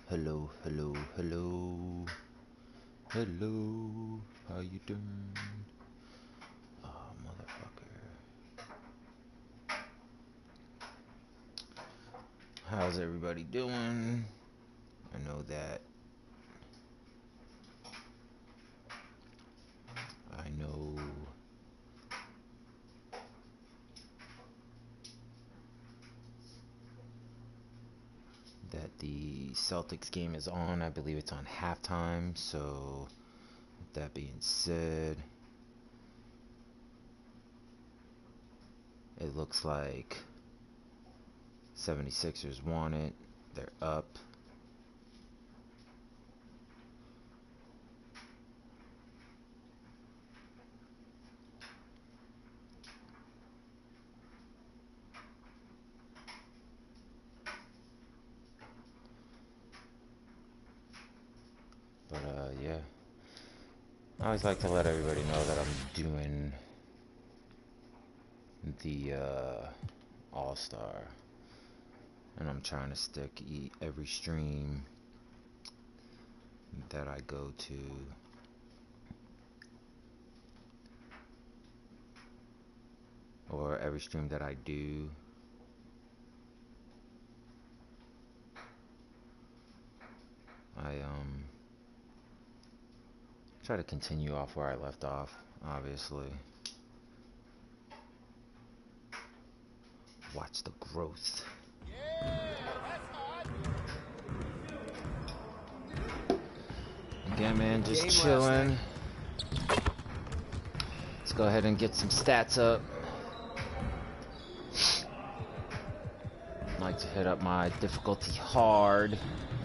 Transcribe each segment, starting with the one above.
Hello, hello, hello. Hello. How you doing? Oh, motherfucker. How's everybody doing? I know that. I know. That the Celtics game is on. I believe it's on halftime. So, with that being said, it looks like 76ers won it. They're up. But, yeah. I always like to let everybody know that I'm doing the All-Star, and I'm trying to stick every stream that I go to or every stream that I do. I try to continue off where I left off, obviously. Watch the growth. Again, man, just chilling. Let's go ahead and get some stats up. Like to hit up my difficulty hard.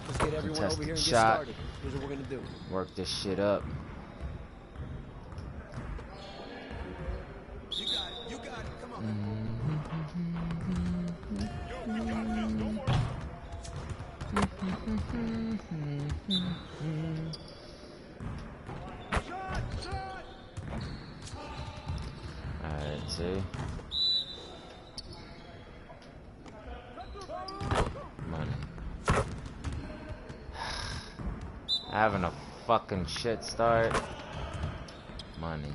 Let's get everyone over here and get shot. started. Here's what we're gonna do. Work this shit up. You got it. You got it. Come on. You got this. Don't worry. Shot. Alright, see? Money. Having a fucking shit start. Money.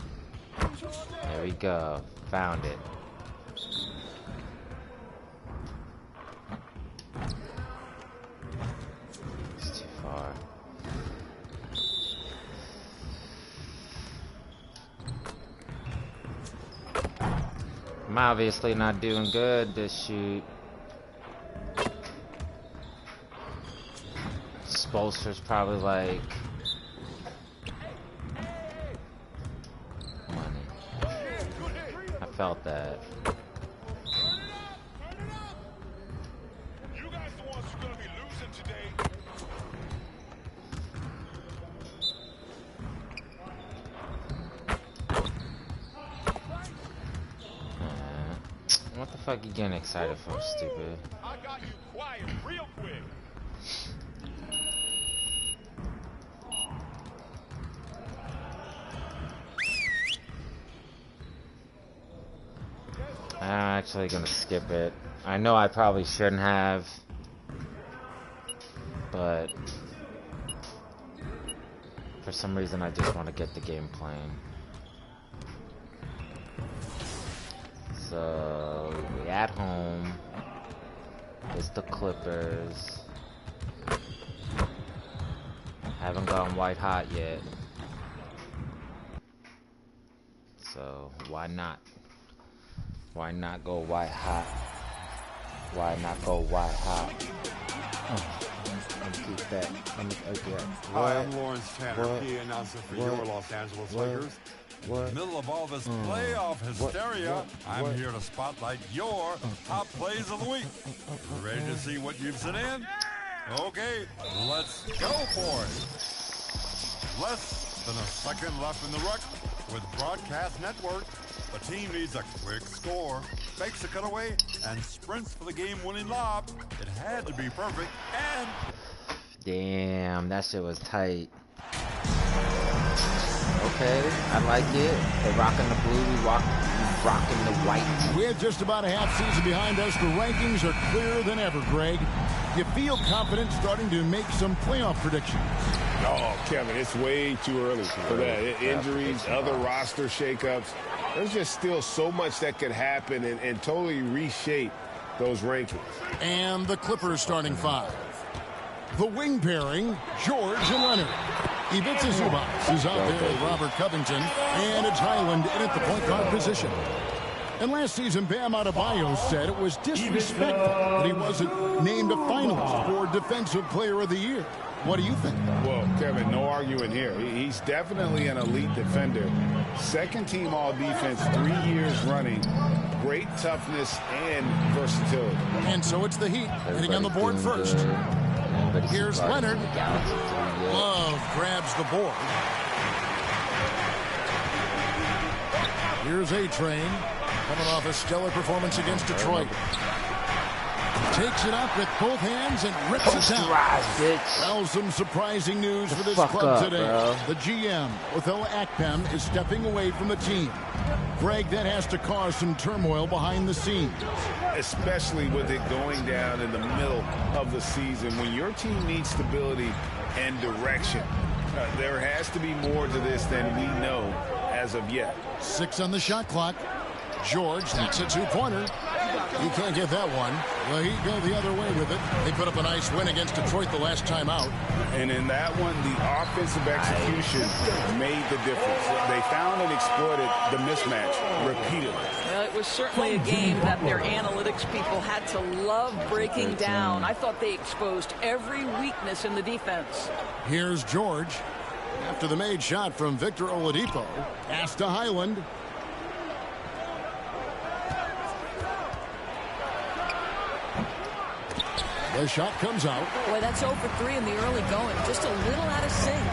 There we go. Found it. It's too far. I'm obviously not doing good this shoot. Spolster's probably like money. I felt that. You guys the ones who are gonna be losing today. What the fuck you getting excited for, stupid? I got you quiet real quick. I'm actually gonna skip it. I know I probably shouldn't have, but for some reason I just want to get the game playing. So we at home. It's the Clippers. Haven't gone white hot yet. So why not? Why not go white hot? Why not go white hot? Let me keep that. Let me okay. Hi, I'm Lawrence Tanner, What? PA announcer for What? your Los Angeles What? Lakers. What? In the middle of all this playoff hysteria, I'm here to spotlight your top plays of the week. Ready to see what you've sent in? Okay, let's go for it. Less than a second left in the ruck with Broadcast Network. The team needs a quick score, fakes a cutaway, and sprints for the game-winning lob. It had to be perfect, and... Damn, that shit was tight. Okay, I like it. They rocking the blue, we rocking the white. We have just about a half season behind us. The rankings are clearer than ever, Greg. you feel confident starting to make some playoff predictions? Oh, Kevin, it's way too early for that. Injuries, other roster shakeups. There's just still so much that could happen and totally reshape those rankings. And the Clippers starting five. The wing pairing, George and Leonard. Ivica Zubac is out there with Robert Covington, and it's Highland in at the point guard position. And last season, Bam Adebayo said it was disrespectful that he wasn't named a finalist for Defensive Player of the Year. What do you think? Well, Kevin, no arguing here. He's definitely an elite defender. Second team all-defense 3 years running. Great toughness and versatility. And so it's the Heat hitting on the board first. Here's Leonard. Love grabs the board. Here's A-Train, coming off a stellar performance against Detroit. Takes it up with both hands and rips it down. Well, some surprising news for this club today. Bro. The GM, Othel Akpem, is stepping away from the team. Greg, that has to cause some turmoil behind the scenes. Especially with it going down in the middle of the season. When your team needs stability and direction, there has to be more to this than we know as of yet. 6 on the shot clock. George, that's a two-pointer. He can't get that one. Well, he go the other way with it. They put up a nice win against Detroit the last time out. And in that one, the offensive execution made the difference. They found and exploited the mismatch repeatedly. Well, it was certainly a game that their analytics people had to love breaking down. I thought they exposed every weakness in the defense. Here's George. After the made shot from Victor Oladipo. Pass to Highland. The shot comes out. Boy, that's 0 for 3 in the early going. Just a little out of sync.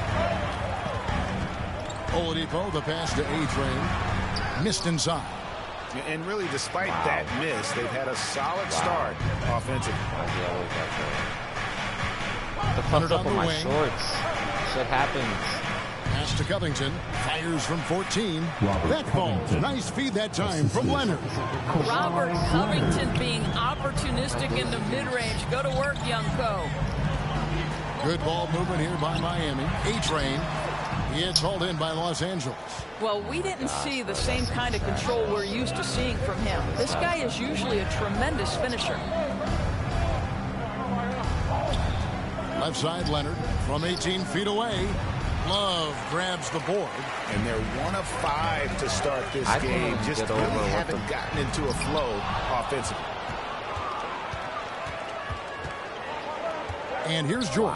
Oladipo, the pass to A-Train. Missed inside. And really, despite that miss, they've had a solid start offensively. The fuck up on my shorts. Shit happens. Pass to Covington. Fires from 14. That ball. Nice feed that time from Leonard. Robert Covington being opportunistic in the mid-range. Go to work, young co. Good ball movement here by Miami. A-Train. He gets hauled in by Los Angeles. Well, we didn't see the same kind of control we're used to seeing from him. This guy is usually a tremendous finisher. Left side, Leonard. From 18 feet away. Love grabs the board. And they're 1 of 5 to start this game. Just really haven't gotten into a flow offensively. And here's George.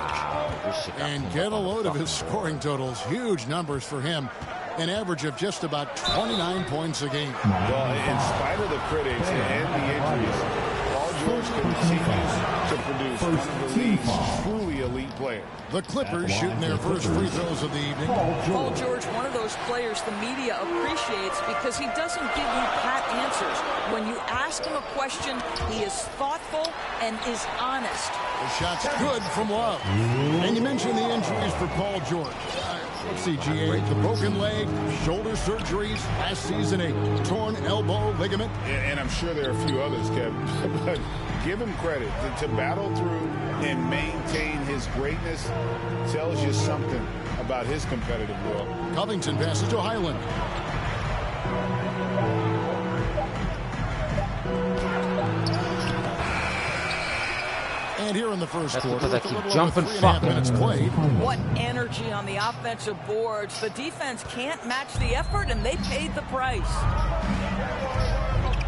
And get a load of his scoring totals. Huge numbers for him. An average of just about 29 points a game. Well, in spite of the critics and the injuries, Paul George continues to produce one of the league's truly elite players. The Clippers shooting their first free throws of the evening. Paul George, one of those players the media appreciates because he doesn't give you pat answers. When you ask him a question, he is thoughtful and is honest. The shot's good from Love. And you mentioned the injuries for Paul George. Let's see, GA, the broken leg, shoulder surgeries, last season a torn elbow ligament. And I'm sure there are a few others, Kevin. But give him credit. To battle through and maintain his greatness tells you something about his competitive will. Covington passes to Highland. And here in the first quarter, I keep jumping, 3.5 minutes played. What energy on the offensive boards. The defense can't match the effort, and they paid the price.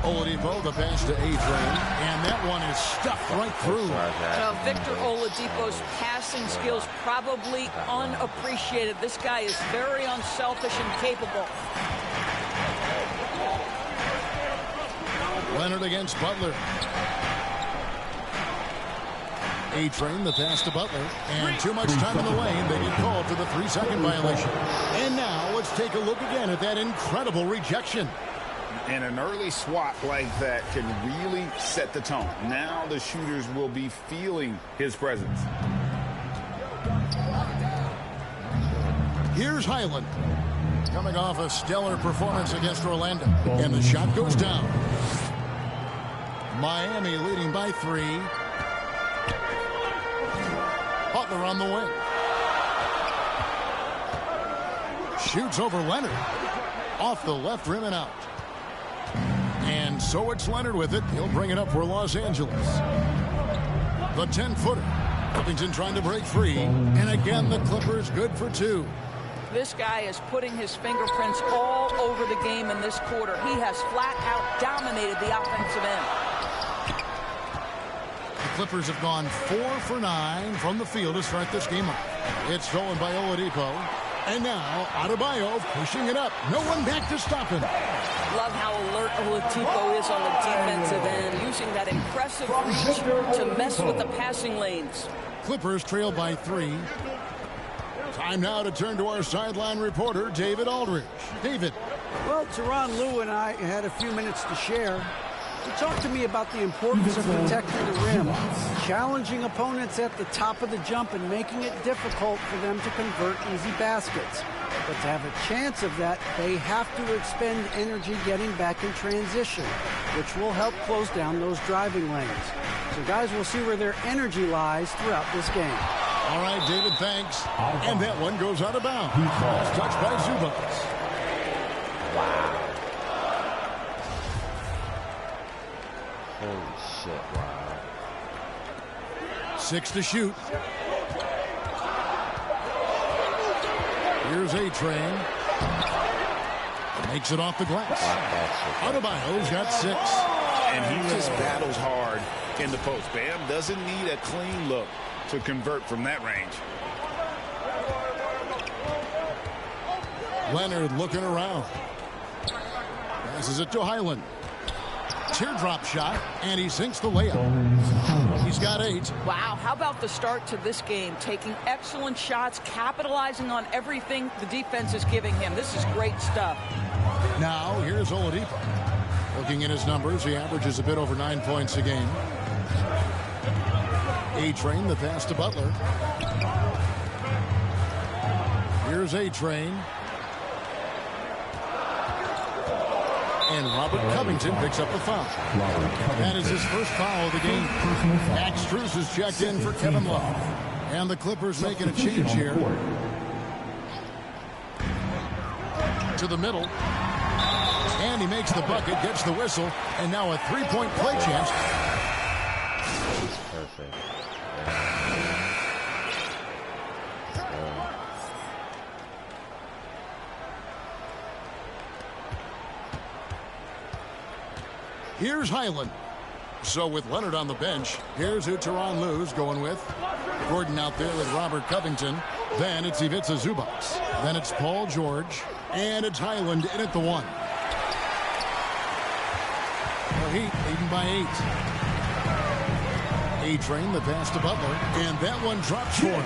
Oladipo, the pass to A-Train, and that one is stuffed right through. Now, Victor Oladipo's passing skills probably unappreciated. This guy is very unselfish and capable. Leonard against Butler. A-Train, the pass to Butler. And too much time in the lane. They get called for the 3-second violation. And now let's take a look again at that incredible rejection. And an early swat like that can really set the tone. Now the shooters will be feeling his presence. Here's Highland. Coming off a stellar performance against Orlando. And the shot goes down. Miami leading by 3. Butler on the wing. Shoots over Leonard. Off the left rim and out. And so it's Leonard with it. He'll bring it up for Los Angeles. The 10-footer. Covington trying to break free. And again, the Clippers good for 2. This guy is putting his fingerprints all over the game in this quarter. He has flat out dominated the offensive end. The Clippers have gone 4 for 9 from the field to start this game off. It's stolen by Oladipo. And now, Adebayo pushing it up. No one back to stop him. Love how alert Oladipo is on the defensive end, using that impressive reach to mess with the passing lanes. Clippers trail by 3. Time now to turn to our sideline reporter, David Aldridge. David. Well, Tyronn Lue and I had a few minutes to share. He talked to me about the importance of protecting the rim, challenging opponents at the top of the jump and making it difficult for them to convert easy baskets. But to have a chance of that, they have to expend energy getting back in transition, which will help close down those driving lanes. So guys, we'll see where their energy lies throughout this game. All right, David, thanks. And that one goes out of bounds. Touched by Zubac. Wow. Holy shit, wow. 6 to shoot. Here's A-Train. Makes it off the glass. Adebayo's got 6. And he just battles hard in the post. Bam doesn't need a clean look to convert from that range. Leonard looking around. Passes it to Highland. Teardrop shot, and he sinks the layup. He's got 8. Wow, how about the start to this game? Taking excellent shots, capitalizing on everything the defense is giving him. This is great stuff. Now, here's Oladipo. Looking at his numbers, he averages a bit over 9 points a game. A-Train, the pass to Butler. Here's A-Train. And Robert Covington picks up the foul. That is his first foul of the game. Max Strus is checked in for Kevin Love. And the Clippers making a change here. To the middle. And he makes the bucket, gets the whistle, and now a 3-point play chance. Perfect. Here's Highland. So with Leonard on the bench, here's who Tyronn Lue's going with. Gordon out there with Robert Covington. Then it's Ivica Zubac. Then it's Paul George. And it's Highland in at the 1. The Heat leading by 8. A-Train, the pass to Butler. And that one drops for him.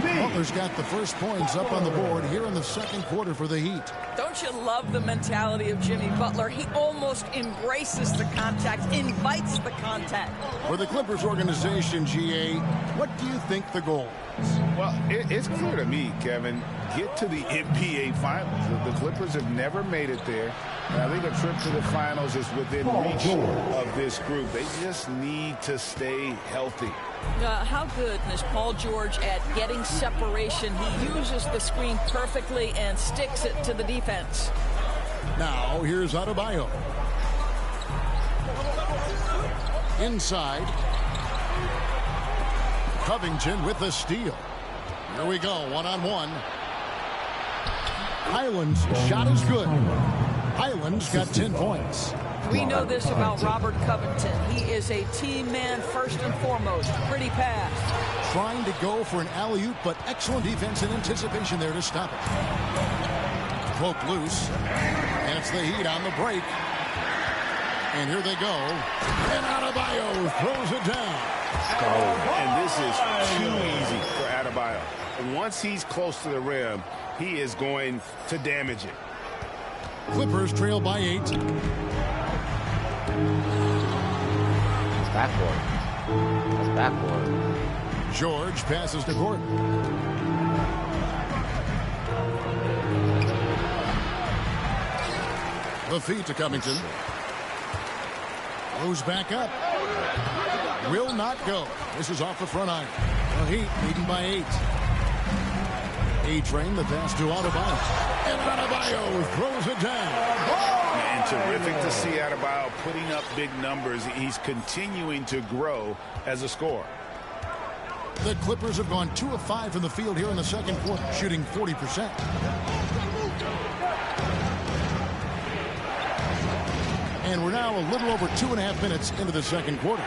Butler's got the first points up on the board here in the second quarter for the Heat. Don't you love the mentality of Jimmy Butler? He almost embraces the contact, invites the contact. For the Clippers organization, GA, what do you think the goal is? Well, it's clear to me, Kevin, get to the NBA Finals. The Clippers have never made it there. And I think a trip to the Finals is within reach of this group. They just need to stay healthy. How good is Paul George at getting separation? He uses the screen perfectly and sticks it to the defense. Now, here's Adebayo. Inside. Covington with the steal. Here we go, one-on-one. Highland's shot is good. Highland's got 10 points. We know this about Robert Covington. He is a team man first and foremost. Pretty pass. Trying to go for an alley-oop, but excellent defense and anticipation there to stop it. Poke loose. And it's the Heat on the break. And here they go. And Adebayo throws it down. And this is too easy for Adebayo. Once he's close to the rim, he is going to damage it. Clippers trail by 8. Backboard. That's backboard. George passes to Gordon. The feed to Covington. Goes back up. Will not go. This is off the front iron. The Heat leading by 8. A-Train, the pass to Adebayo. And Adebayo throws it down. And terrific to see Adebayo putting up big numbers. He's continuing to grow as a scorer. The Clippers have gone 2 of 5 from the field here in the second quarter, shooting 40%. And we're now a little over 2.5 minutes into the second quarter.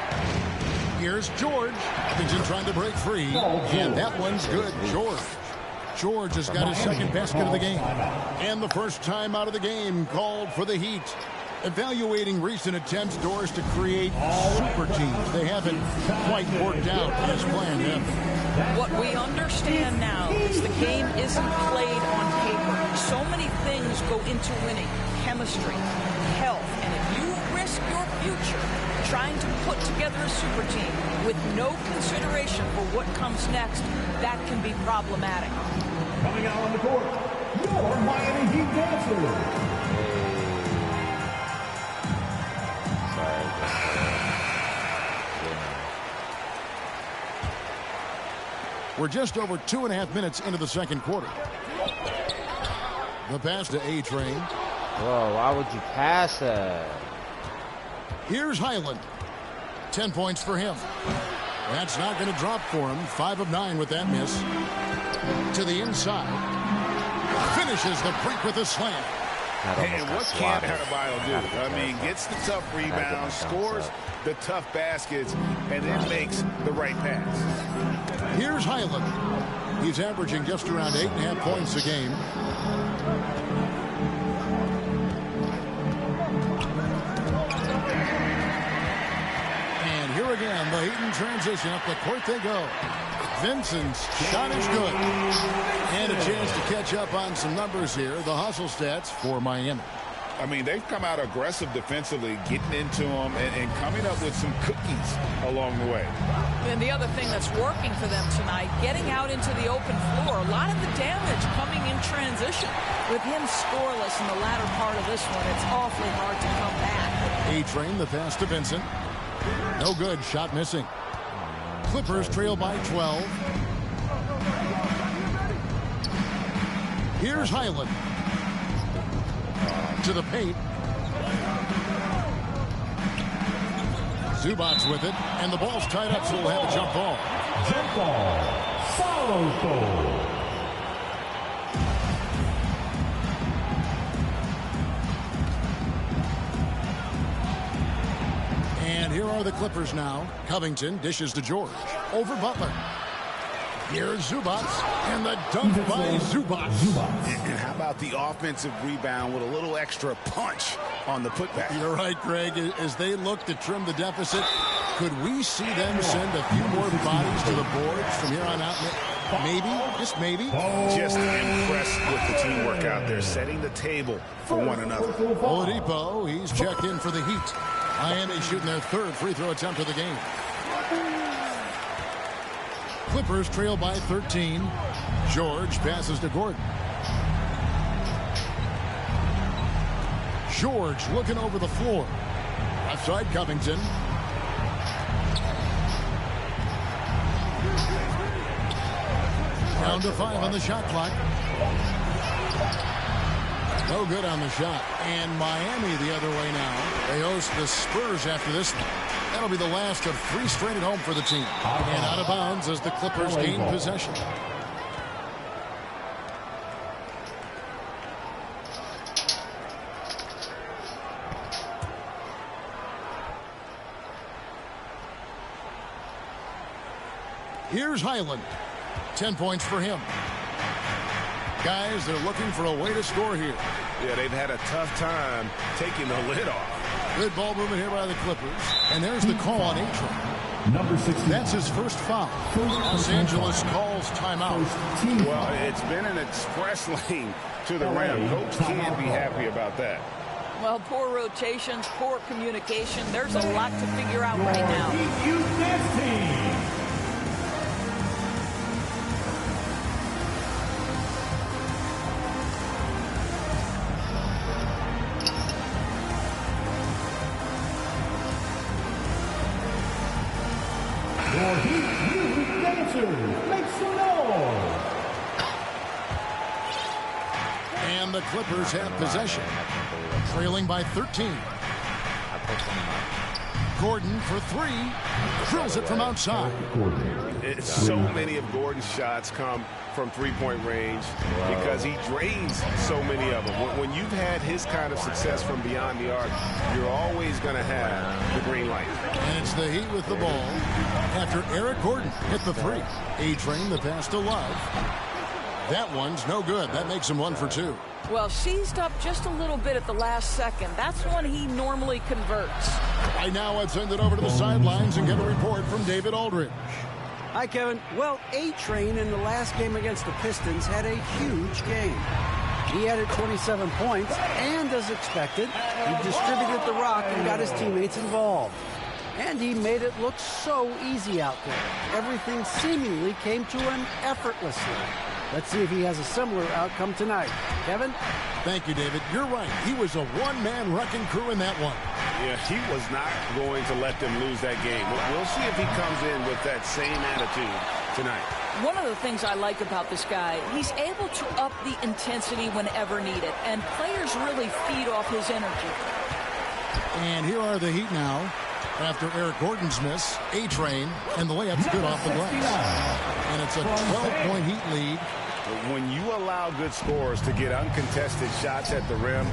Here's George. Covington trying to break free. And that one's good. George has got his second basket of the game. And the first time out of the game called for the Heat. Evaluating recent attempts, Doris, to create super teams. They haven't quite worked out as planned, have they? What we understand now is the game isn't played on paper. So many things go into winning. Chemistry, health, and if you risk your future trying to put together a super team with no consideration for what comes next, that can be problematic. Coming out on the court, your Miami Heat dancers. We're just over 2.5 minutes into the second quarter. The pass to A-Train. Whoa, why would you pass that? Here's Highland. 10 points for him. That's not going to drop for him. 5 of 9 with that miss. To the inside. Finishes the break with a slam. And what can't Adebayo do? I mean, gets the tough rebounds, scores the tough baskets, and then makes the right pass. Here's Highland. He's averaging just around 8.5 points a game. And here again, the Heat in transition. Up the court they go. Vincent's shot is good. And a chance to catch up on some numbers here. The hustle stats for Miami. I mean, they've come out aggressive defensively, getting into them and coming up with some cookies along the way. And the other thing that's working for them tonight, getting out into the open floor. A lot of the damage coming in transition. With him scoreless in the latter part of this one, it's awfully hard to come back. A-Train, the pass to Vincent. No good. Shot missing. Clippers trail by 12. Here's Highland. To the paint. Zubac's with it, and the ball's tied up, so we'll have a jump ball. Jump ball. Follows goal. And here are the Clippers now. Covington dishes to George. Over Butler. Here's Zubac, and the dunk by Zubac. And how about the offensive rebound with a little extra punch on the putback? You're right, Greg. As they look to trim the deficit, could we see them send a few more bodies to the boards from here on out? Maybe, just maybe. Just impressed with the teamwork out there, setting the table for one another. Oladipo, he's checked in for the Heat. Miami shooting their third free throw attempt of the game. Clippers trail by 13. George passes to Gordon. George looking over the floor. Outside Covington. Down to 5 on the shot clock. No good on the shot. And Miami the other way now. They host the Spurs after this one. That'll be the last of 3 straight at home for the team. And out of bounds as the Clippers gain possession. Here's Highland. 10 points for him. Guys, they're looking for a way to score here. Yeah, they've had a tough time taking the lid off. Good ball movement here by the Clippers. And there's the call on A-Train. Number 16. That's his first foul. Los Angeles calls timeout. Well, it's been an express lane to the rim. Coach can't be happy about that. Well, poor rotations, poor communication. There's a lot to figure out right now. You dance team. Your Heat Music Dancers. the Clippers have possession, trailing by 13. Gordon for three, drills it from outside. So many of Gordon's shots come from three-point range because he drains so many of them. When you've had his kind of success from beyond the arc, you're always going to have the green light. And it's the Heat with the ball after Eric Gordon hit the three. A-Train the pass to Love. That one's no good. That makes him 1 for 2. Well, seized up just a little bit at the last second. That's when he normally converts. Right now, let's send it over to the sidelines and get a report from David Aldridge. Hi, Kevin. Well, A-Train in the last game against the Pistons had a huge game. He added 27 points, and as expected, he distributed the rock and got his teammates involved. And he made it look so easy out there. Everything seemingly came to him effortlessly. Let's see if he has a similar outcome tonight. Kevin? Thank you, David. You're right. He was a one-man wrecking crew in that one. Yeah, he was not going to let them lose that game. We'll see if he comes in with that same attitude tonight. One of the things I like about this guy, he's able to up the intensity whenever needed, and players really feed off his energy. And here are the Heat now. After Eric Gordon's miss, A-Train, and the layup's good off the glass. And it's a 12-point Heat lead. When you allow good scorers to get uncontested shots at the rim,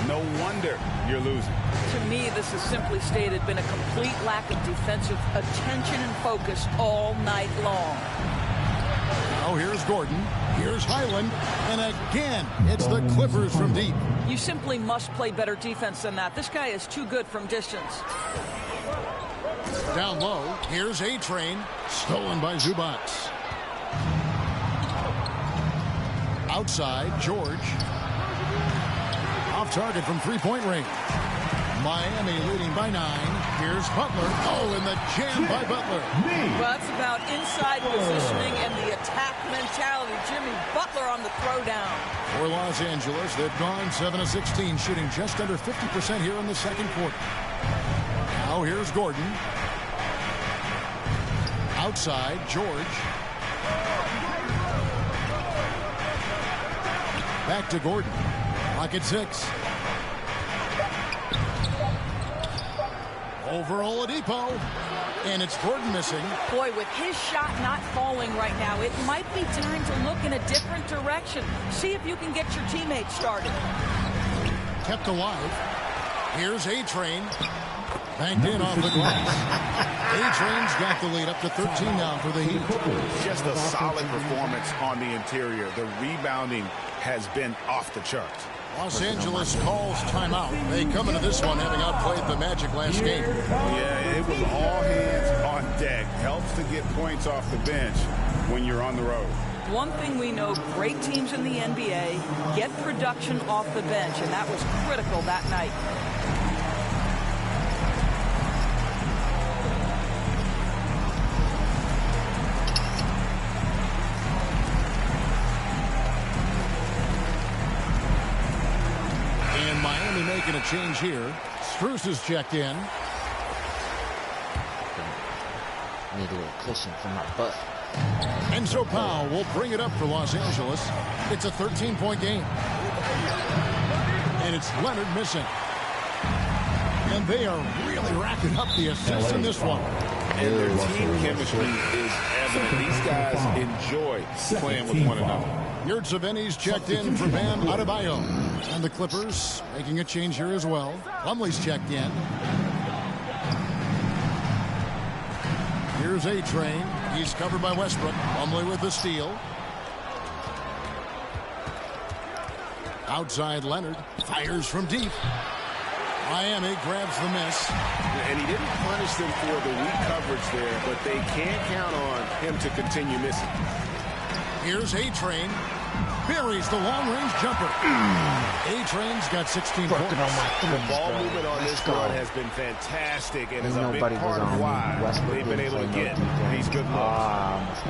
no wonder you're losing. To me, this has simply stated been a complete lack of defensive attention and focus all night long. Now here's Gordon. Here's Highland. And again, it's the Clippers from deep. You simply must play better defense than that. This guy is too good from distance. Down low, here's A-Train, stolen by Zubac. Outside, George. Off target from three-point range. Miami leading by 9. Here's Butler. Oh, and the jam by Butler. Well, that's about inside positioning and the attack mentality. Jimmy Butler on the throwdown. For Los Angeles, they've gone 7 of 16, shooting just under 50% here in the second quarter. Now here's Gordon. Outside, George. Back to Gordon. Clock at 6. Over Oladipo. And it's Gordon missing. Boy, with his shot not falling right now, it might be time to look in a different direction. See if you can get your teammates started. Kept alive. Here's A-Train. Banked in off the glass. A-Train's got the lead up to 13 now for the Heat. Just a solid performance on the interior. The rebounding has been off the charts. Los Angeles calls timeout. They come into this one having outplayed the Magic last game. Yeah, it was all hands on deck. Helps to get points off the bench when you're on the road. One thing we know, great teams in the NBA get production off the bench, and that was critical that night. Making a change here. Strus is checked in. Need a little cushion for my butt. Enzo Powell will bring it up for Los Angeles. It's a 13-point game. And it's Leonard missing. And they are really racking up the assists in this one. And their team chemistry is evident. These guys enjoy playing with one another. Yurtseveni's checked in for Bam Adebayo. And the Clippers making a change here as well. Plumlee's checked in. Here's A-Train. He's covered by Westbrook. Plumlee with the steal. Outside Leonard. Fires from deep. Miami grabs the miss. And he didn't punish them for the weak coverage there, but they can't count on him to continue missing. Here's A-Train. Buries the long-range jumper. A-Train's got 16 points. The ball movement on this run has been fantastic and is a big part of why they've been able to get these good looks.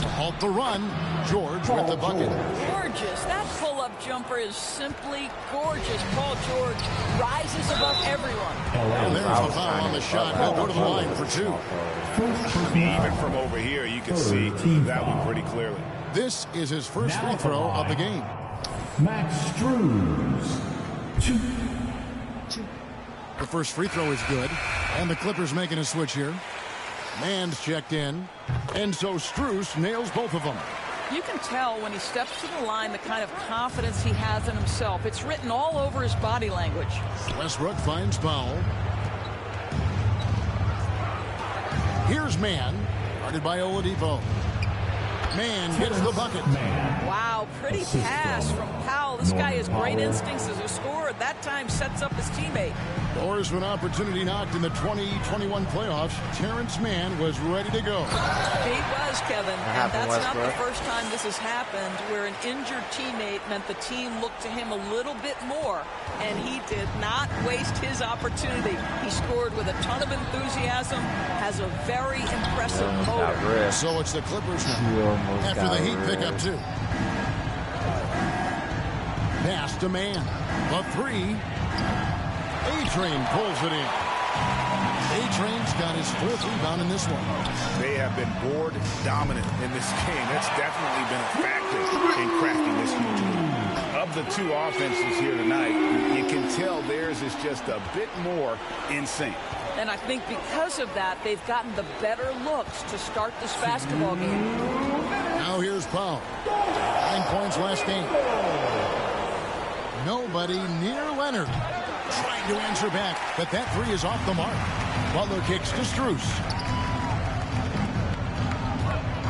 To halt the run, George with the bucket. Gorgeous. That pull-up jumper is simply gorgeous. Paul George rises above everyone. And there's the foul on the shot. He'll go to the line for 2. Even from over here, you can see that one pretty clearly. This is his first free throw of the game. Max Struz. 2. The first free throw is good. And the Clippers making a switch here. Mann's checked in. And so Struz nails both of them. You can tell when he steps to the line the kind of confidence he has in himself. It's written all over his body language. Westbrook finds Powell. Here's Mann, guarded by Oladipo. Mann gets the bucket. Wow, pretty pass from Powell. This guy has great instincts as a scorer. That time sets up his teammate. Doors to an opportunity knocked in the 2021 playoffs. Terrence Mann was ready to go. He was, Kevin. And that's not the Westbrook? first time this has happened, where an injured teammate meant the team looked to him a little bit more, and he did not waste his opportunity. He scored with a ton of enthusiasm, has a very impressive motor. So it's the Clippers now. After the Heat pick up 2. Pass to Mann. The 3. A-Train pulls it in. A-Train's got his 4th rebound in this one. They have been board dominant in this game. That's definitely been a factor in cracking this huge lead. Of the 2 offenses here tonight, you can tell theirs is just a bit more in sync. And I think because of that, they've gotten the better looks to start this basketball game. Now here's Powell. 9 points last game. Nobody near Leonard. Trying to answer back, but that 3 is off the mark. Butler kicks to Struz.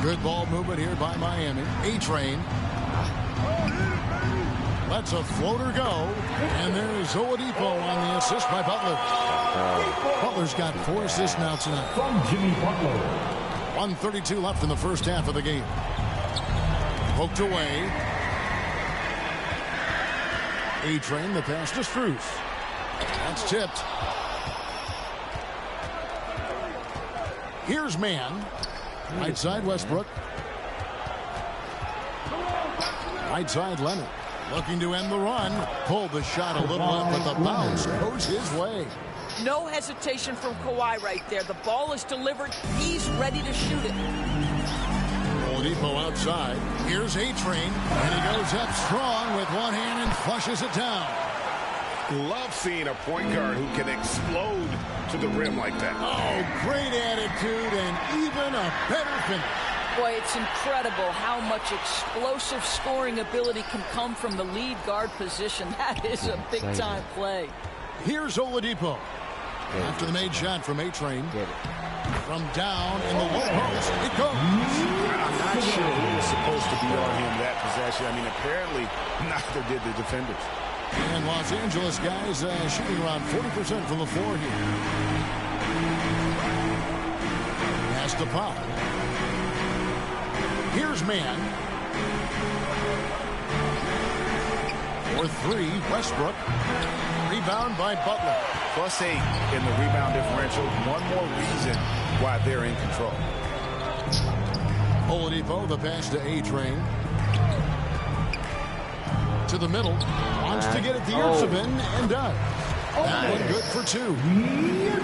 Good ball movement here by Miami. A-Train. Lets a floater go. And there's Oladipo on the assist by Butler. Butler's got 4 assists now tonight. From Jimmy Butler. 1:32 left in the first half of the game. Poked away. A-Train, the pass to Struz. That's tipped. Here's Mann. Right side Westbrook. Right side Leonard. Looking to end the run. Pulled the shot a little up, but the bounce goes his way. No hesitation from Kawhi right there. The ball is delivered. He's ready to shoot it. Oladipo outside. Here's A-Train. And he goes up strong with one hand and flushes it down. Love seeing a point guard who can explode to the rim like that. Oh, great attitude and even a better finish. Boy, it's incredible how much explosive scoring ability can come from the lead guard position. That is a big-time play. Here's Oladipo. After the made shot from A-Train. From down in the low post, it goes. I'm not sure who was supposed to be on him that possession. I mean, apparently neither did the defenders. And Los Angeles guys shooting around 40% from the floor here. Pass to Powell. Here's Mann. For 3, Westbrook. Rebound by Butler. +8 in the rebound differential. One more reason why they're in control. Oladipo, the pass to A-Train. To the middle. Wants to get it to Yurtsevin and does. That one good for 2.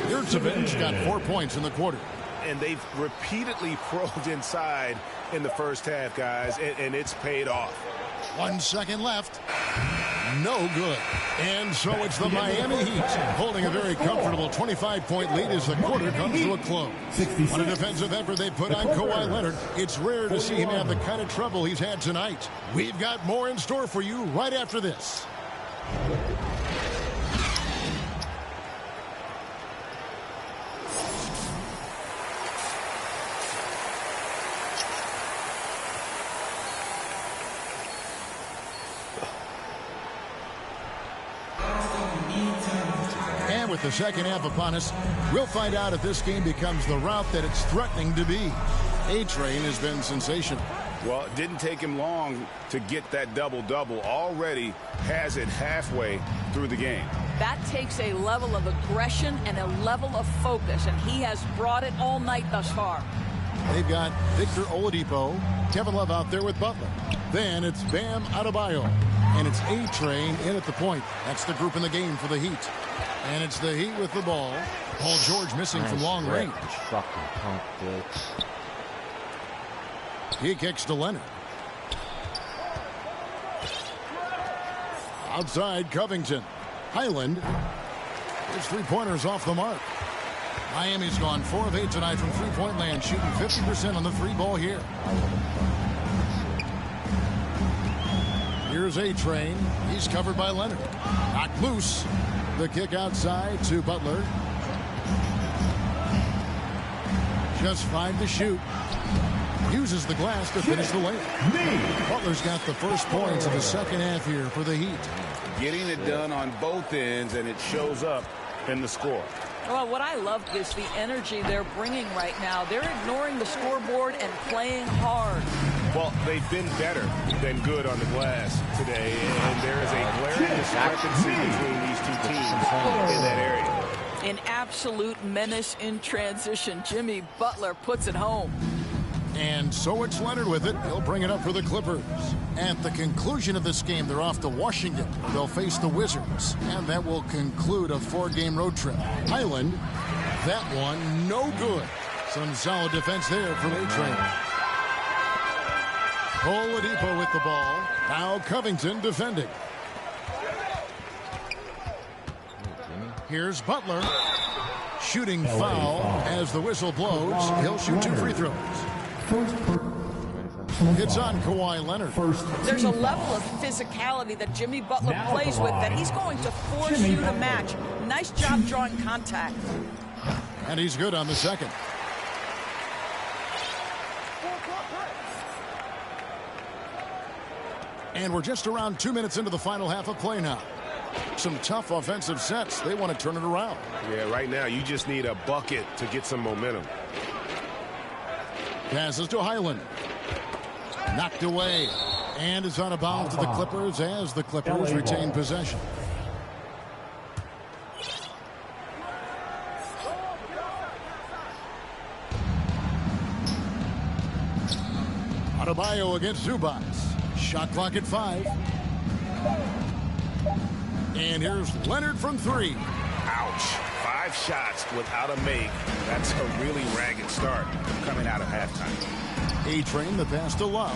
Yurtsevin's got 4 points in the quarter. And they've repeatedly probed inside in the first half, guys, and it's paid off. 1 second left. No good. And so it's the Miami Heat holding a very comfortable 25-point lead as the quarter comes to a close. What a defensive effort they put on Kawhi Leonard. It's rare to see him have the kind of trouble he's had tonight. We've got more in store for you right after this. With the second half upon us, we'll find out if this game becomes the route that it's threatening to be. A-Train has been sensational. Well, it didn't take him long to get that double-double. Already has it halfway through the game. That takes a level of aggression and a level of focus, and he has brought it all night thus far. They've got Victor Oladipo, Kevin Love out there with Butler. Then it's Bam Adebayo, and it's A-Train in at the point. That's the group in the game for the Heat. And it's the Heat with the ball. Paul George missing from long range. Fucking punk, bitch. He kicks to Leonard. Outside Covington. Highland. His three-pointers off the mark. Miami's gone 4 of 8 tonight from three-point land, shooting 50% on the three ball here. Here's A-Train. He's covered by Leonard. Knocked loose. The kick outside to Butler. Just 5 to shoot. Uses the glass to finish the layup. Butler's got the first points of the second half here for the Heat. Getting it done on both ends, and it shows up in the score. Well, what I love is the energy they're bringing right now. They're ignoring the scoreboard and playing hard. Well, they've been better than good on the glass today, and there is a glaring discrepancy between these two teams in that area. An absolute menace in transition. Jimmy Butler puts it home. And so it's Leonard with it. He'll bring it up for the Clippers. At the conclusion of this game, they're off to Washington. They'll face the Wizards, and that will conclude a 4-game road trip. Highland, that one no good. Some solid defense there from A-Train. Oladipo with the ball. Now Covington defending. Here's Butler. Shooting foul as the whistle blows. He'll shoot 2 free throws. It's on Kawhi Leonard. There's a level of physicality that Jimmy Butler plays with that he's going to force you to match. Nice job drawing contact. And he's good on the second. And we're just around 2 minutes into the final half of play now. Some tough offensive sets. They want to turn it around. Yeah, right now you just need a bucket to get some momentum. Passes to Highland. Knocked away. And is out of bounds to the Clippers as the Clippers retain possession. Adebayo against Zubac. Shot clock at 5. And here's Leonard from 3. Ouch. 5 shots without a make. That's a really ragged start coming out of halftime. A-Train, the pass to Love.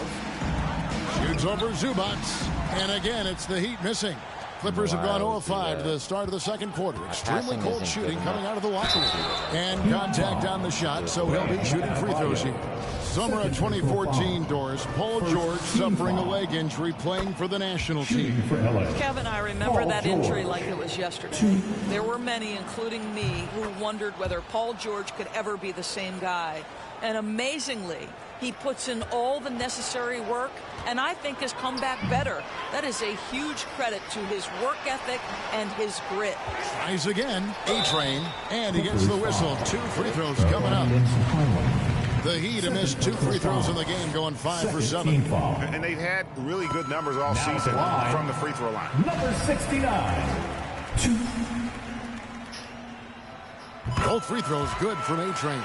Shoots over Zubac. And again, it's the Heat missing. Clippers have gone 0 of 5 to the start of the second quarter. Extremely cold shooting coming out of the locker room. And contact on the shot, so he'll be shooting free throws here. Summer of 2014, Doris. Paul George suffering a leg injury playing for the national team. Kevin, I remember that injury like it was yesterday. There were many, including me, who wondered whether Paul George could ever be the same guy. And amazingly, he puts in all the necessary work and I think has come back better. That is a huge credit to his work ethic and his grit. Tries again, A-Train, and he gets the whistle. 2 free throws coming up. The Heat have missed 2 free throws in the game, going 5 for 7. And they've had really good numbers all season from the free throw line. Number 69. Both free throws good from A-Train.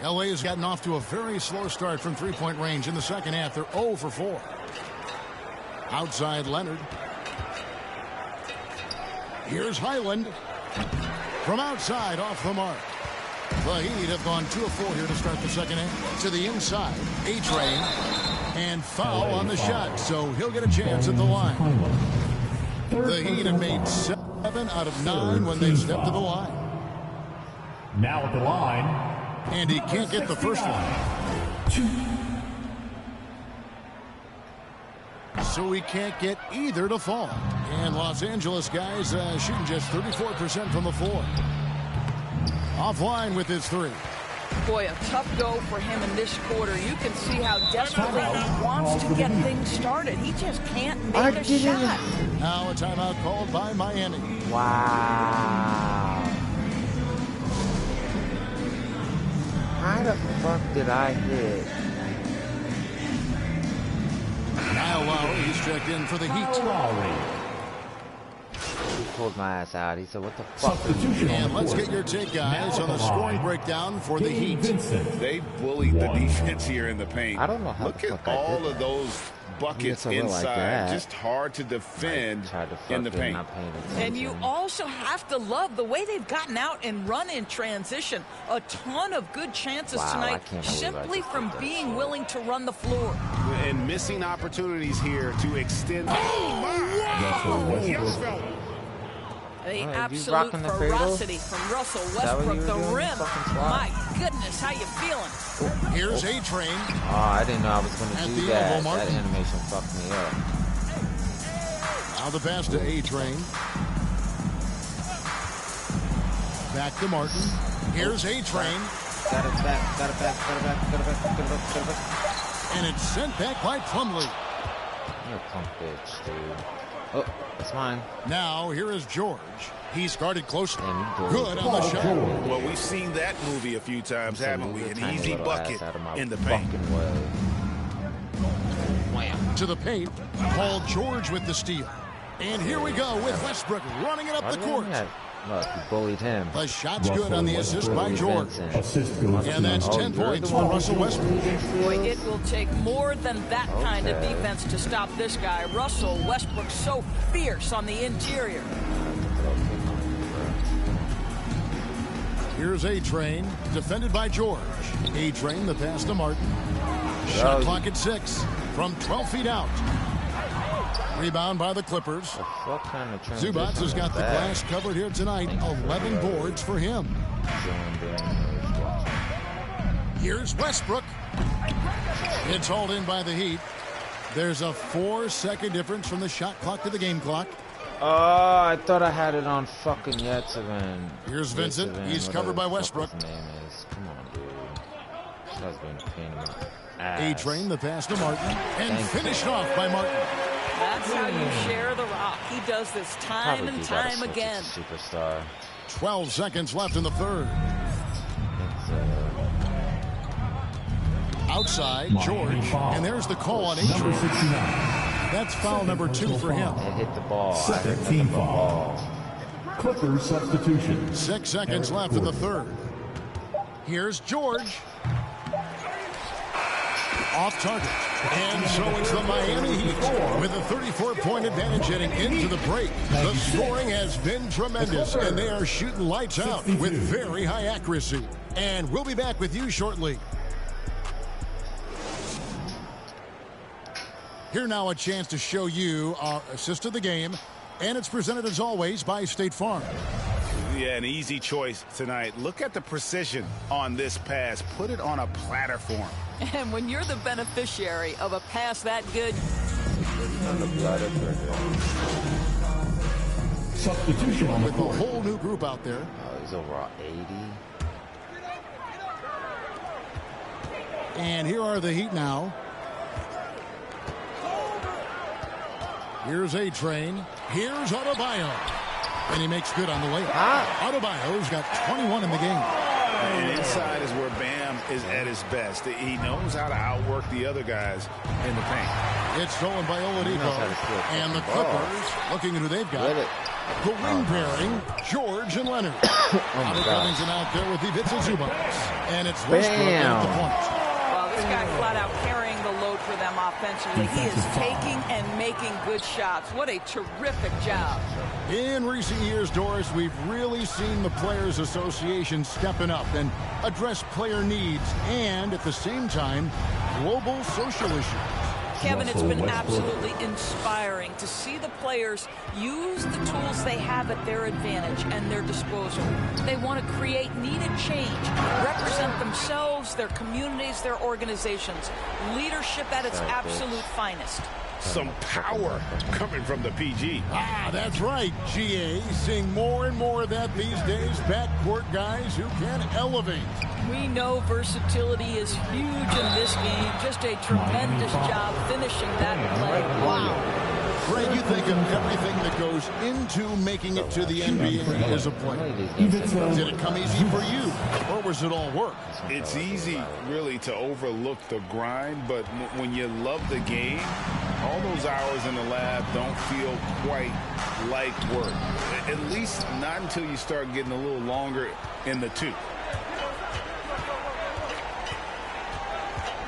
LA has gotten off to a very slow start from three-point range in the second half. They're 0 for 4. Outside Leonard. Here's Highland. From outside, off the mark. The Heat have gone 2 of 4 here to start the second half. To the inside, A-Train. And foul on the shot, so he'll get a chance at the line. The Heat have made 7 out of 9 when they step to the line. Now at the line. And he can't get the first one. So he can't get either to fall. And Los Angeles guys shooting just 34% from the floor. Offline with his 3. Boy, a tough go for him in this quarter. You can see how desperately he wants to get things started. He just can't make a shot. Now a timeout called by Miami. Wow. How the fuck did I hit? Kyle Lowry, he's checked in for the Heat. He pulled my ass out. He said, what the fuck? And let's get your take, guys, on the scoring breakdown for the Heat. They bullied the defense here in the paint. I don't know how Look at all of those buckets inside. Just hard to defend in the paint. And you also have to love the way they've gotten out and run in transition. A ton of good chances tonight simply from being willing to run the floor. And missing opportunities here to extend. Oh, my! The absolute ferocity from Russell Westbrook. The rim. My goodness, how you feeling? Here's A-Train. Oh, I didn't know I was going to do that. That animation fucked me up. Now the pass to A-Train. Back to Martin. Here's A-Train. Got it back. And it's sent back by Plumlee. You're a punk bitch, dude. Oh, that's mine. Now, here is George. He's guarded closely. Good on the shot. Well, we've seen that movie a few times, haven't we? An easy bucket in the paint. To the paint. Paul George with the steal. And here we go with Westbrook running it up the court. Look, he bullied him. The shot's good on the assist by George. And that's 10 points for Russell Westbrook. Boy, it will take more than that kind of defense to stop this guy. Russell Westbrook so fierce on the interior. Here's A-Train, defended by George. A-Train, the pass to Martin. Shot clock at 6 from 12 feet out. Rebound by the Clippers. Zubats has got the glass covered here tonight. 11 boards for him. Here's Westbrook. It's hauled in by the Heat. There's a 4-second difference from the shot clock to the game clock. Oh, I thought I had it on fucking Yetzevan. Here's Vincent. He's covered by Westbrook. Come on, dude. This guy's been a pain in my ass. A-Train, the pass to Martin. And finished off by Martin. That's how you share the rock. He does this time and time again. Superstar. 12 seconds left in the third. Outside, George. And there's the call on A-Train. That's foul number 2 for him. I hit the ball. Second team foul. Clippers substitution. 6 seconds left in the third. Here's George. Off target. And so it's the Miami Heat with a 34-point advantage heading into the break. The scoring has been tremendous, and they are shooting lights out with very high accuracy. And we'll be back with you shortly. Here now a chance to show you our assist of the game, and it's presented as always by State Farm. Yeah, an easy choice tonight. Look at the precision on this pass. Put it on a platter form. And when you're the beneficiary of a pass that good, Substitution with a whole new group out there. Oh, he's over 80. And here are the Heat now. Here's A-Train. Here's Adebayo. And he makes good on the way. Adebayo's got 21 in the game. And inside is where Bam is at his best. He knows how to outwork the other guys in the paint. It's stolen by Oladipo. And the Clippers, looking at who they've got. The wing pairing, George and Leonard. Covington out there with Ivica Zubats. And it's Westbrook at the point. Well, this guy flat out carrying the load for them offensively. He is taking and making good shots. What a terrific job. In recent years, Doris, we've really seen the Players Association stepping up and address player needs and, at the same time, global social issues. Kevin, it's been absolutely inspiring to see the players use the tools they have at their advantage and their disposal. They want to create needed change, represent themselves, their communities, their organizations. Leadership at its absolute finest. Some power coming from the PG. That's right, GA. Seeing more and more of that these days. Backcourt guys who can elevate. We know versatility is huge in this game. Just a tremendous job finishing that play. Wow. Greg, you think of everything that goes into making it to the NBA as a player. Did it come easy for you, or was it all work? It's easy, really, to overlook the grind, but when you love the game, all those hours in the lab don't feel quite like work. At least not until you start getting a little longer in the tooth.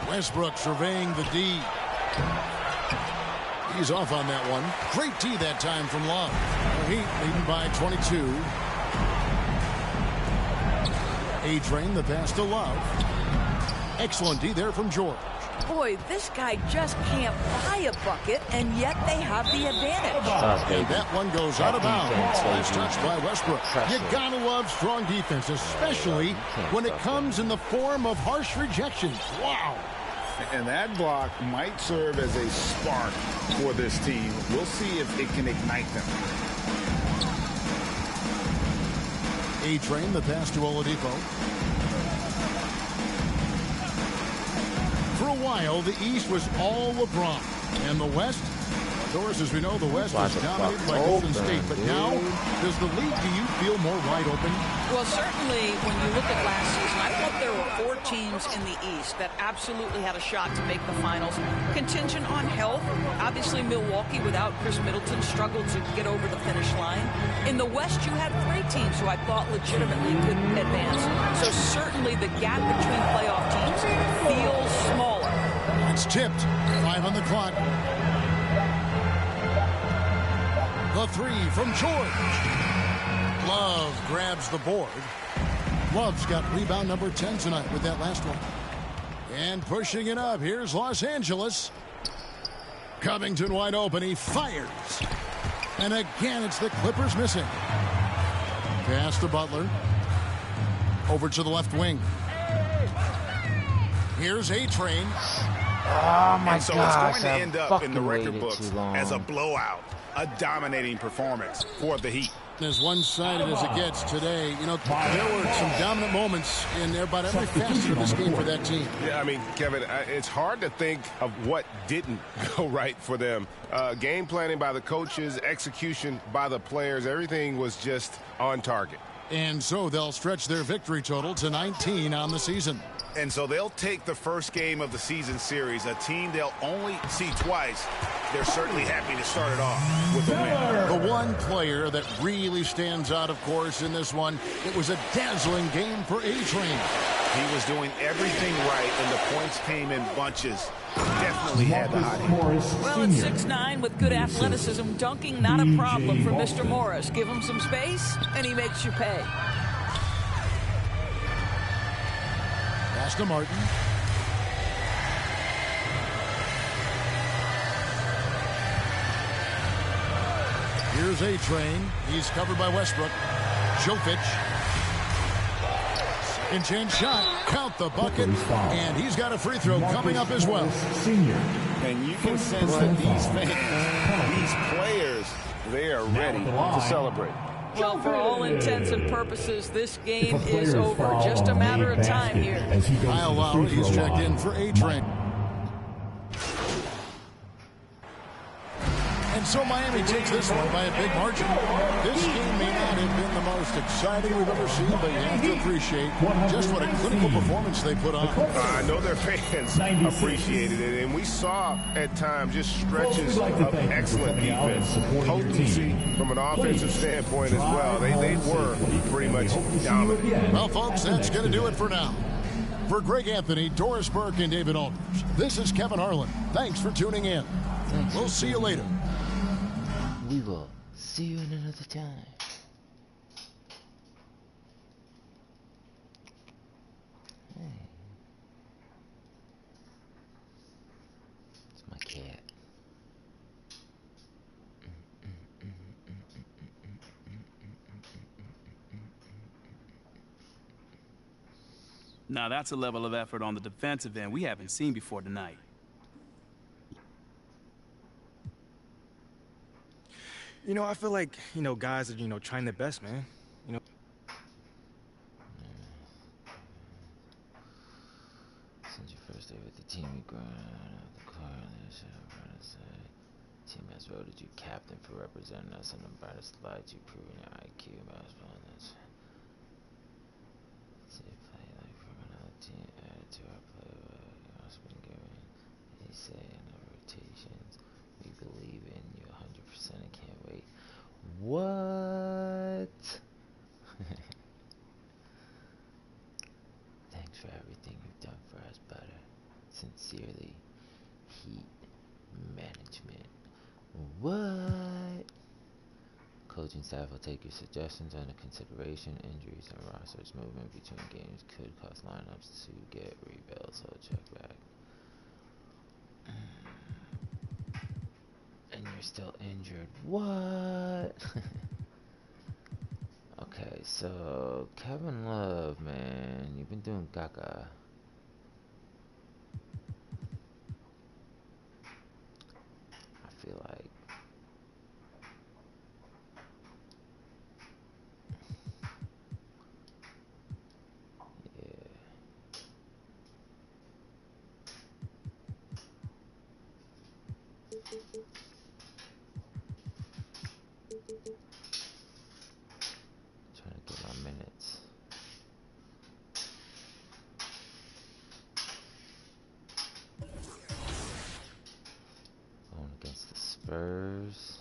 Westbrook surveying the D. He's off on that one. Great D that time from Love. The Heat leading by 22. A-Train, the pass to Love. Excellent D there from George. Boy, this guy just can't buy a bucket, and yet they have the advantage. And that one goes out of bounds. Last touch by Westbrook. You gotta love strong defense, especially when it comes in the form of harsh rejections. Wow. And that block might serve as a spark for this team. We'll see if it can ignite them. A-Train, the pass to Oladipo. For a while, the East was all LeBron. And the West, of course, as we know, the West is dominated by Golden State. But now, does the league, do you feel more wide open? Well, certainly, when you look at last season, I thought there were 4 teams in the East that absolutely had a shot to make the finals. Contingent on health. Obviously, Milwaukee, without Chris Middleton, struggled to get over the finish line. In the West, you had 3 teams who I thought legitimately could advance. So certainly the gap between playoff teams feels smaller. It's tipped. 5 on the clock. The 3 from George. Love grabs the board. Love's got rebound number 10 tonight with that last one. And pushing it up, here's Los Angeles. Covington wide open, he fires. And again, it's the Clippers missing. Pass to Butler. Over to the left wing. Here's A-Train. Oh my so gosh, it's going to end up in the record books too long. as a blowout, a dominating performance for the Heat. As one-sided as it gets today, you know, there were some dominant moments in there about every facet of this game for that team. Yeah, I mean, Kevin, it's hard to think of what didn't go right for them. Game planning by the coaches, execution by the players, everything was just on target. And so they'll stretch their victory total to 19 on the season. And so they'll take the first game of the season series, a team they'll only see twice. They're certainly happy to start it off with a win. The one player that really stands out, of course, in this one, it was a dazzling game for A-Train. He was doing everything right, and the points came in bunches. Definitely had the hot hand. Well, it's 6'9" with good athleticism. Dunking, not a problem for Mr. Morris. Give him some space, and he makes you pay. Pass to Martin. Here's A-Train. He's covered by Westbrook. Jokic. And chance shot. Count the bucket. And he's got a free throw coming up as well. And you can sense that these fans, these players, they are ready to celebrate. Well, for all intents and purposes, this game is over. Just a matter of time here. Kyle Lowry, he's checked in for A-Train. And so Miami takes this one by a big margin. This game may not have been the most exciting we've ever seen, but you have to appreciate just what a clinical performance they put on. I know their fans appreciated it, and we saw at times just stretches of excellent defense, potency from an offensive standpoint as well. They were pretty much dominant. Well, folks, that's going to do it for now. For Greg Anthony, Doris Burke, and David Aldridge, this is Kevin Harlan. Thanks for tuning in. We'll see you later. We will see you in another time. Hey. It's my cat. Now that's a level of effort on the defensive end we haven't seen before tonight. You know, I feel like, guys are, trying their best, man. Since your first day with the team, you growing out of the car team has voted you captain for representing us in the brightest lights. You proving your IQ basketball. See you play like for another team added to our play. Also been given a say in the rotations. We believe in you 100% and can't wait. What? Thanks for everything you've done for us, Butter. Sincerely, Heat Management. What? Coaching staff will take your suggestions under consideration. Injuries and rosters movement between games could cause lineups to get rebuilt, so check back. And you're still injured. What? Okay, so Kevin Love, man, you've been doing gaga. I feel like trying to get my minutes. Going against the Spurs.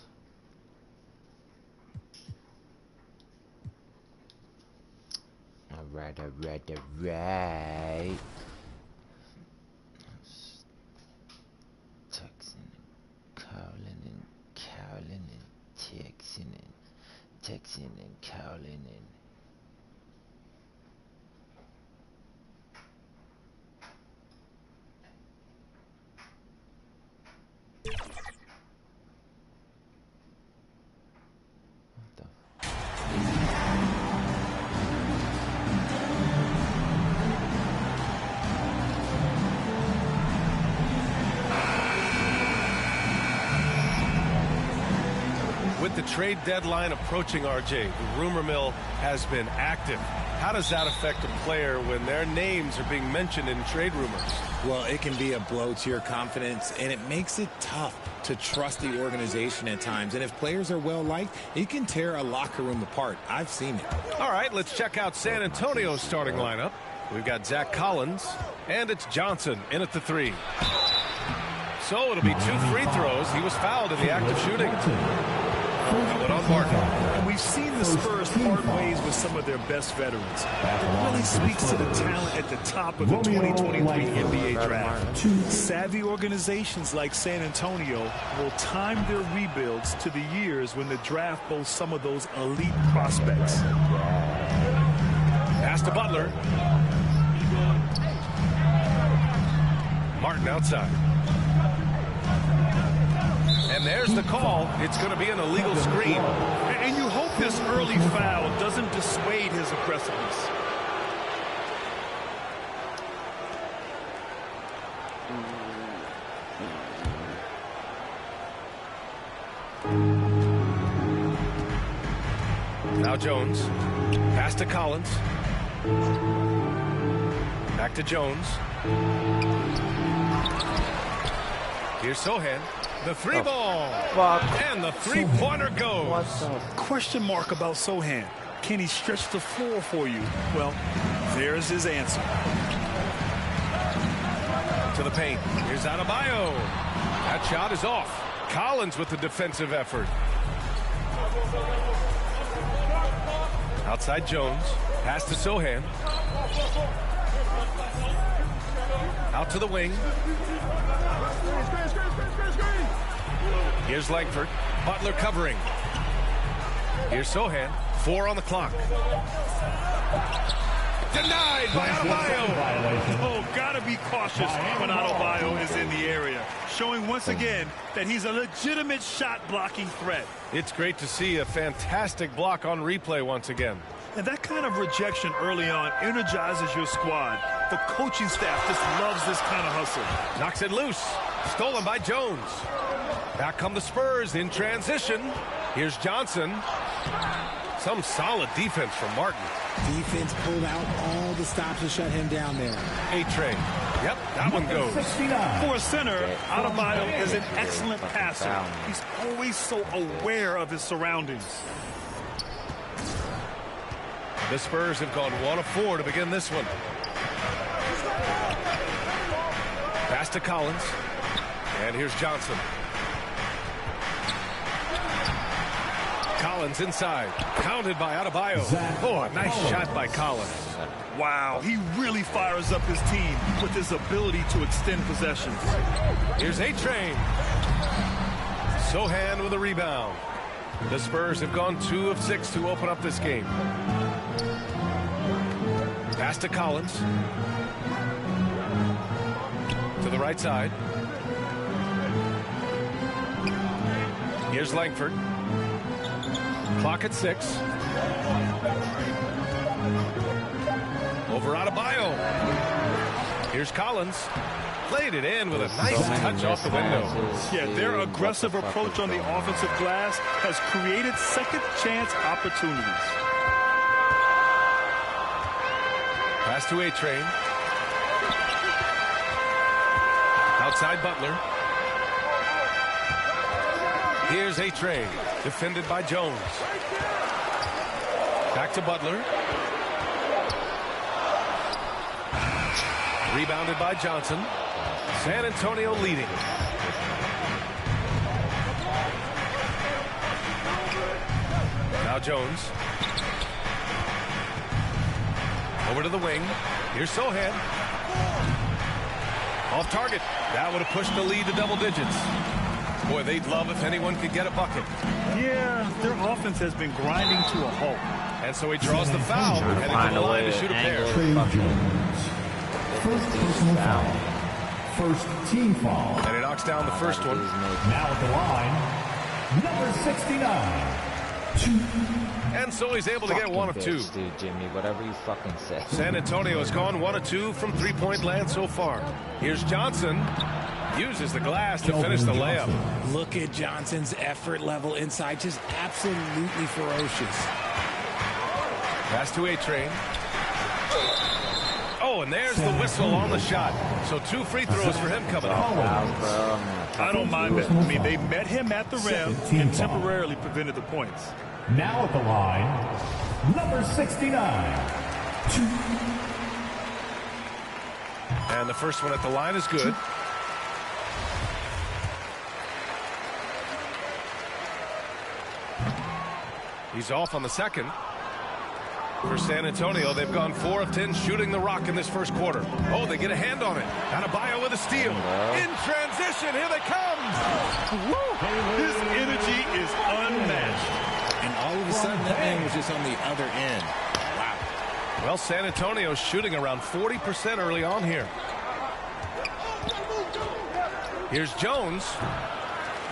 Alright. Texting and calling and texting and calling and what the With the trade deadline approaching, RJ, the rumor mill has been active. How does that affect a player when their names are being mentioned in trade rumors? Well, it can be a blow to your confidence, and it makes it tough to trust the organization at times. And if players are well-liked, it can tear a locker room apart. I've seen it. All right, let's check out San Antonio's starting lineup. We've got Zach Collins, and it's Johnson in at the 3. So it'll be 2 free throws. He was fouled in the act of shooting. Going on Martin. And we've seen the Spurs part ways with some of their best veterans. It really speaks to the talent at the top of the 2023 NBA draft. Savvy organizations like San Antonio will time their rebuilds to the years when the draft boasts some of those elite prospects. Pass to Butler. Martin outside. And there's the call. It's going to be an illegal screen. And you hope this early foul doesn't dissuade his aggressiveness. Now Jones. Pass to Collins. Back to Jones. Here's Sohan. The 3-ball. And the 3-pointer goes. Question mark about Sohan. Can he stretch the floor for you? Well, there's his answer. To the paint. Here's Adebayo. That shot is off. Collins with the defensive effort. Outside Jones. Pass to Sohan. Out to the wing. Here's Langford. Butler covering. Here's Sohan. 4 on the clock. Denied by Adebayo. Oh, gotta be cautious when Adebayo is in the area. Showing once again that he's a legitimate shot-blocking threat. It's great to see a fantastic block on replay once again. And that kind of rejection early on energizes your squad. The coaching staff just loves this kind of hustle. Knocks it loose. Stolen by Jones. Back come the Spurs in transition. Here's Johnson. Some solid defense from Martin. Defense pulled out all the stops to shut him down there. A-Train. Yep, that one goes. For a center, Adebayo is an excellent passer. He's always so aware of his surroundings. The Spurs have gone 1 of 4 to begin this one. Pass to Collins. And here's Johnson. Collins inside. Counted by Adebayo. Oh, a nice shot by Collins. Wow, he really fires up his team with his ability to extend possessions. Here's A-Train. Sohan with a rebound. The Spurs have gone 2 of 6 to open up this game. Pass to Collins. To the right side. Here's Langford. Clock at 6. Over Adebayo. Here's Collins. Played it in with a nice touch off the window. Yeah, their aggressive approach on the offensive glass has created second chance opportunities. Pass to A-Train. Outside Butler. Here's A-Train. Defended by Jones. Back to Butler. Rebounded by Johnson. San Antonio leading. Now Jones. Over to the wing. Here's Sohan. Off target. That would have pushed the lead to double digits. Boy, they'd love if anyone could get a bucket. Yeah, their offense has been grinding to a halt. And so he draws the foul. Heading to the line to shoot a pair. First personal foul. First team foul. And he knocks down the first one. Now at the line, number 69. And so he's able to get 1 of 2. Dude, Jimmy, whatever you fucking say. San Antonio has gone 1 of 2 from three-point land so far. Here's Johnson. Uses the glass to finish the layup. Look at Johnson's effort level inside. Just absolutely ferocious. Pass to A-Train. Oh, and there's the whistle on the shot. So 2 free throws for him coming up. I don't mind that. I mean, they met him at the rim and temporarily prevented the points. Now at the line, number 69. And the first one at the line is good. He's off on the second. For San Antonio, they've gone 4 of 10 shooting the rock in this first quarter. Oh, they get a hand on it. Adebayo with a steal. In transition, here they come. Woo! His energy is unmatched. And all of a sudden, that man was just on the other end. Wow. Well, San Antonio shooting around 40% early on here. Here's Jones.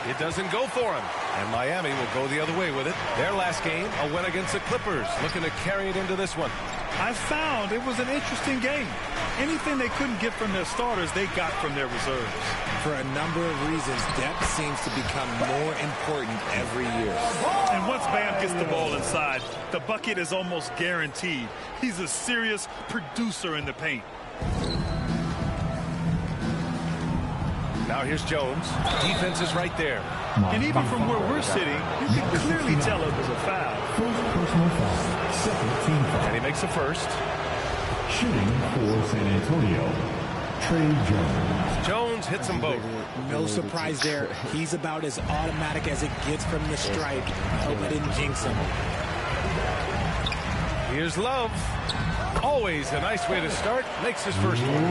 It doesn't go for him. And Miami will go the other way with it. Their last game, a win against the Clippers. Looking to carry it into this one. I found it was an interesting game. Anything they couldn't get from their starters, they got from their reserves. For a number of reasons, depth seems to become more important every year. And once Bam gets the ball inside, the bucket is almost guaranteed. He's a serious producer in the paint. Now here's Jones. Defense is right there. And even from where we're sitting, you can clearly tell it was a foul. First personal foul. Second team foul. And he makes the first. Shooting for San Antonio, Trey Jones. Jones hits them both. No surprise there. He's about as automatic as it gets from the stripe. I hope I didn't jinx him. Here's Love. Always a nice way to start. Makes his first one.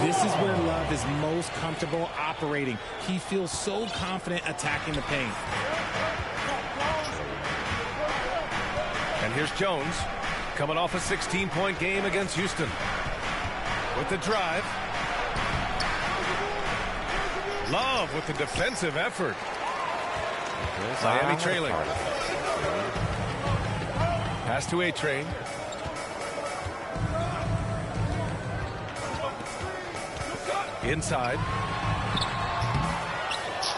This is where Love is most comfortable operating. He feels so confident attacking the paint. And here's Jones. Coming off a 16-point game against Houston. With the drive. Love with the defensive effort. Miami trailing. Pass to A-Train. Inside.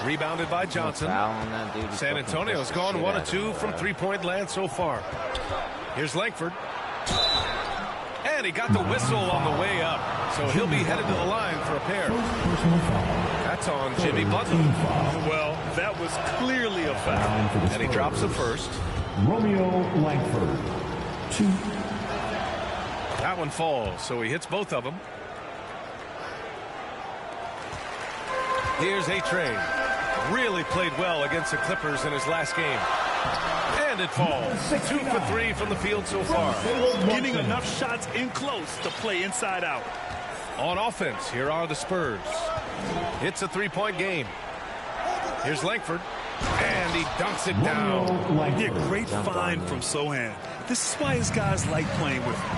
Rebounded by Johnson. San Antonio's gone 1 of 2 from three-point land so far. Here's Langford. And he got the whistle on the way up. So he'll be headed to the line for a pair. That's on Jimmy Butler. Well, that was clearly a foul. And he drops the first. Romeo Langford. 2. That one falls, so he hits both of them. Here's A-Train. Really played well against the Clippers in his last game. And it falls. 2 for 3 from the field so far. Getting enough shots in close to play inside out. On offense, here are the Spurs. It's a 3-point game. Here's Langford. And he dunks it down. Yeah, great find from Sohan. This is why his guys like playing with him.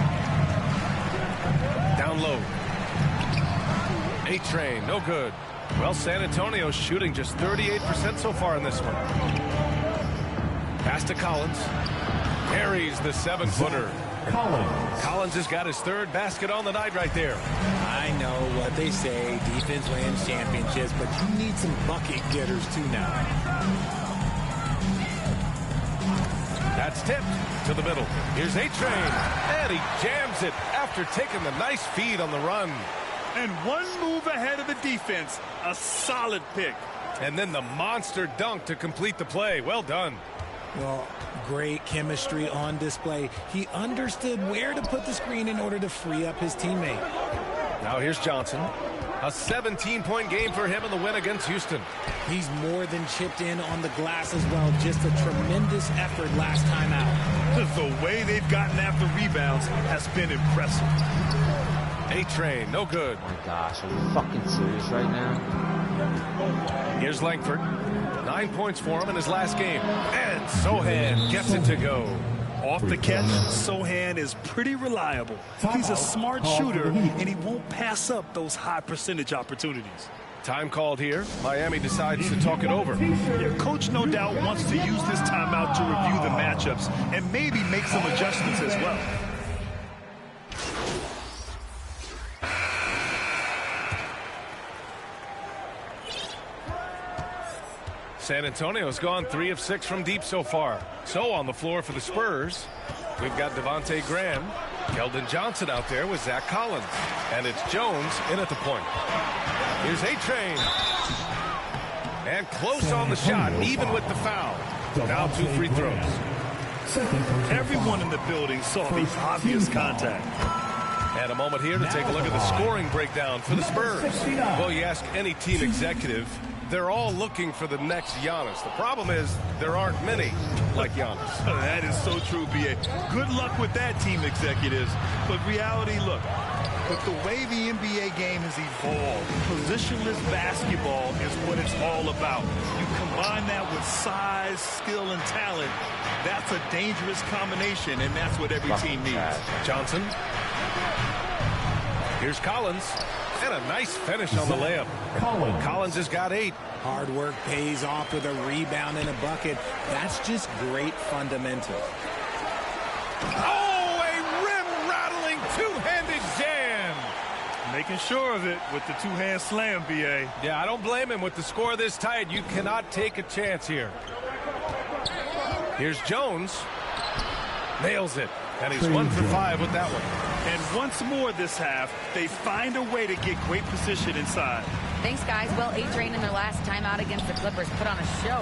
Down low. A-Train, no good. Well, San Antonio's shooting just 38% so far in this one. Pass to Collins. Carries the 7-footer. Collins has got his third basket on the night right there. I know what they say, defense wins championships, but you need some bucket getters too now. That's tipped to the middle. Here's A-Train, and he jams it after taking the nice feed on the run. And one move ahead of the defense, a solid pick. And then the monster dunk to complete the play. Well done. Well, great chemistry on display. He understood where to put the screen in order to free up his teammate. Now here's Johnson. A 17-point game for him in the win against Houston. He's more than chipped in on the glass as well. Just a tremendous effort last time out. The way they've gotten after rebounds has been impressive. A-Train, no good. Oh my gosh, are you fucking serious right now? Here's Langford. 9 points for him in his last game. And Sohan gets it to go. Off the catch, Sohan is pretty reliable. He's a smart shooter, and he won't pass up those high percentage opportunities. Time called here. Miami decides to talk it over. Yeah, coach no doubt wants to use this timeout to review the matchups and maybe make some adjustments as well. San Antonio's gone 3 of 6 from deep so far. So on the floor for the Spurs, we've got Devontae Graham, Keldon Johnson out there with Zach Collins. And it's Jones in at the point. Here's A-Train. And close on the shot, even with the foul. Now 2 free throws. Everyone in the building saw the obvious contact. And a moment here to take a look at the scoring breakdown for the Spurs. Well, you ask any team executive, they're all looking for the next Giannis. The problem is there aren't many like Giannis. That is so true, B.A. Good luck with that, team executives. But reality, look, with the way the NBA game has evolved, positionless basketball is what it's all about. You combine that with size, skill, and talent, that's a dangerous combination, and that's what every team needs. Johnson. Here's Collins. And a nice finish on the layup. Collins has got 8. Hard work pays off with a rebound and a bucket. That's just great fundamentals. Oh, a rim-rattling two-handed jam. Making sure of it with the two-hand slam, B.A. Yeah, I don't blame him. With the score this tight, you cannot take a chance here. Here's Jones. Nails it. And he's 1 for 5 with that one. And once more this half, they find a way to get great position inside. Thanks, guys. Well, A-Train in their last timeout against the Clippers put on a show.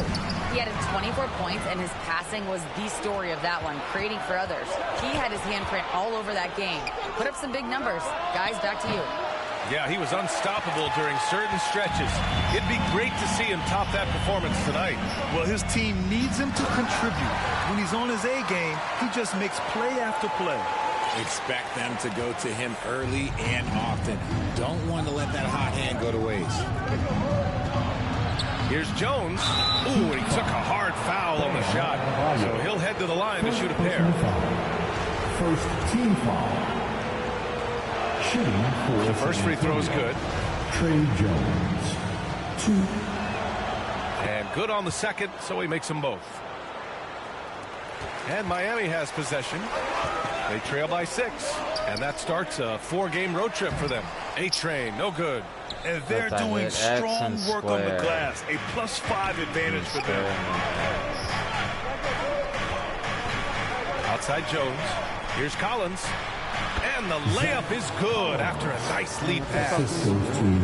He added 24 points, and his passing was the story of that one, creating for others. He had his handprint all over that game. Put up some big numbers. Guys, back to you. Yeah, he was unstoppable during certain stretches. It'd be great to see him top that performance tonight. Well, his team needs him to contribute. When he's on his A game, he just makes play after play. Expect them to go to him early and often. Don't want to let that hot hand go to waste. Here's Jones. Ooh, he took a hard foul on the shot. So he'll head to the line to shoot a pair. First team foul. Shooting for the first free throw is good. Trey Jones. 2. And good on the second, so he makes them both. And Miami has possession. They trail by 6. And that starts a 4-game road trip for them. A-Train, no good. And they're doing strong work on the glass. A +5 advantage for them. Outside Jones. Here's Collins. And the layup is good after a nice lead pass.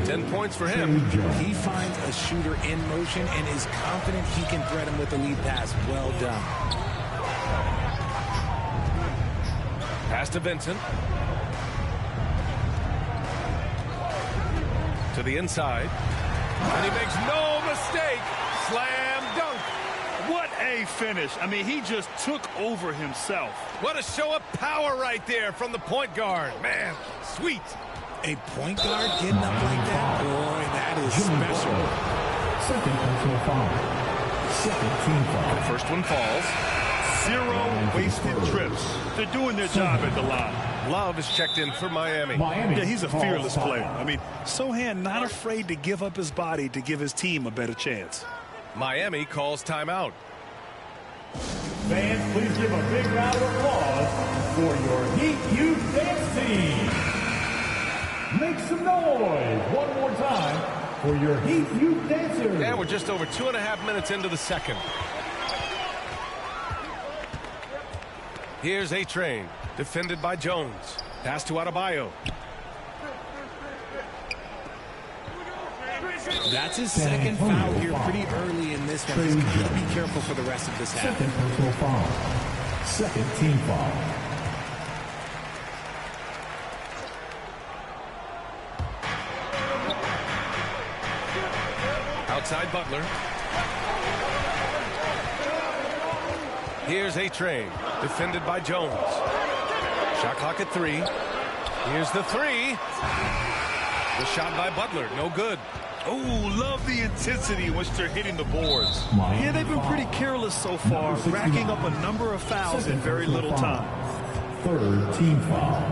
10 points for him. He finds a shooter in motion and is confident he can thread him with the lead pass. Well done. Pass to Vincent. To the inside. And he makes no mistake. Slam dunk. What a finish. I mean, he just took over himself. What a show of power right there from the point guard. Man, sweet. A point guard getting up like that? Boy, that is special. Second personal foul. Second team foul. The first one falls. 0 wasted trips. They're doing their job at the line. Love is checked in for Miami. Yeah, he's a fearless player. I mean, Sohan not afraid to give up his body to give his team a better chance. Miami calls timeout. Fans, please give a big round of applause for your Heat Youth Dance Team. Make some noise one more time for your Heat Youth Dancers. And we're just over 2.5 minutes into the second. Here's A-Train, defended by Jones. Pass to Adebayo. That's his second foul here pretty early in this one. He's got to be careful for the rest of this half. Second personal foul. Second team foul. Outside Butler. Here's A-Train, defended by Jones. Shot clock at 3. Here's the 3. The shot by Butler, no good. Oh, love the intensity in which they're hitting the boards. Yeah, they've been pretty careless so far, racking up a number of fouls in very little time. Third team foul.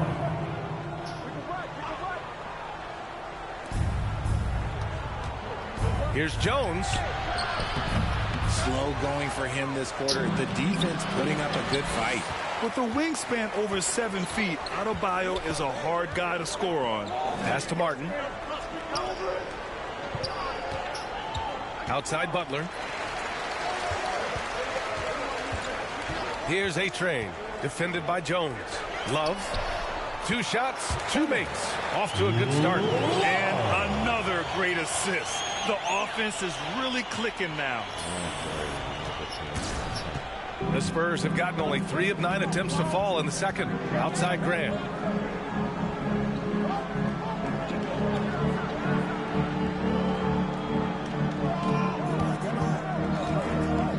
Here's Jones. Slow going for him this quarter. The defense putting up a good fight. With a wingspan over 7 feet, Adebayo is a hard guy to score on. Pass to Martin. Outside Butler. Here's A-Train, defended by Jones. Love. 2 shots, 2 makes. Off to a good start. And another great assist. The offense is really clicking now. The Spurs have gotten only 3 of 9 attempts to fall in the second. Outside Grant.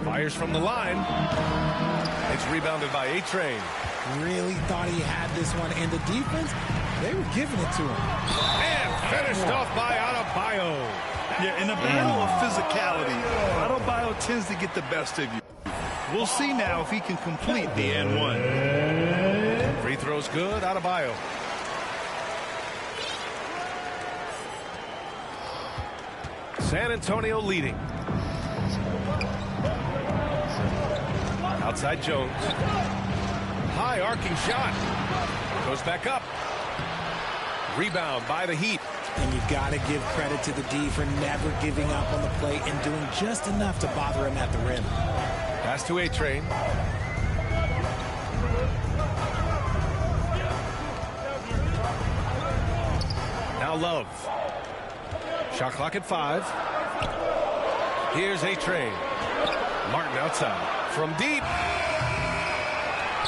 Fires from the line. It's rebounded by A-Train. Really thought he had this one, and the defense, they were giving it to him. And finished off by Adebayo. Yeah, in a battle of physicality, Adebayo tends to get the best of you. We'll see now if he can complete the and one. Free throw's good, Adebayo. San Antonio leading. Outside Jones. High arcing shot. Goes back up. Rebound by the Heat. And you've got to give credit to the D for never giving up on the plate and doing just enough to bother him at the rim. Pass to A-Train. Now Love. Shot clock at 5. Here's A-Train. Martin outside. From deep.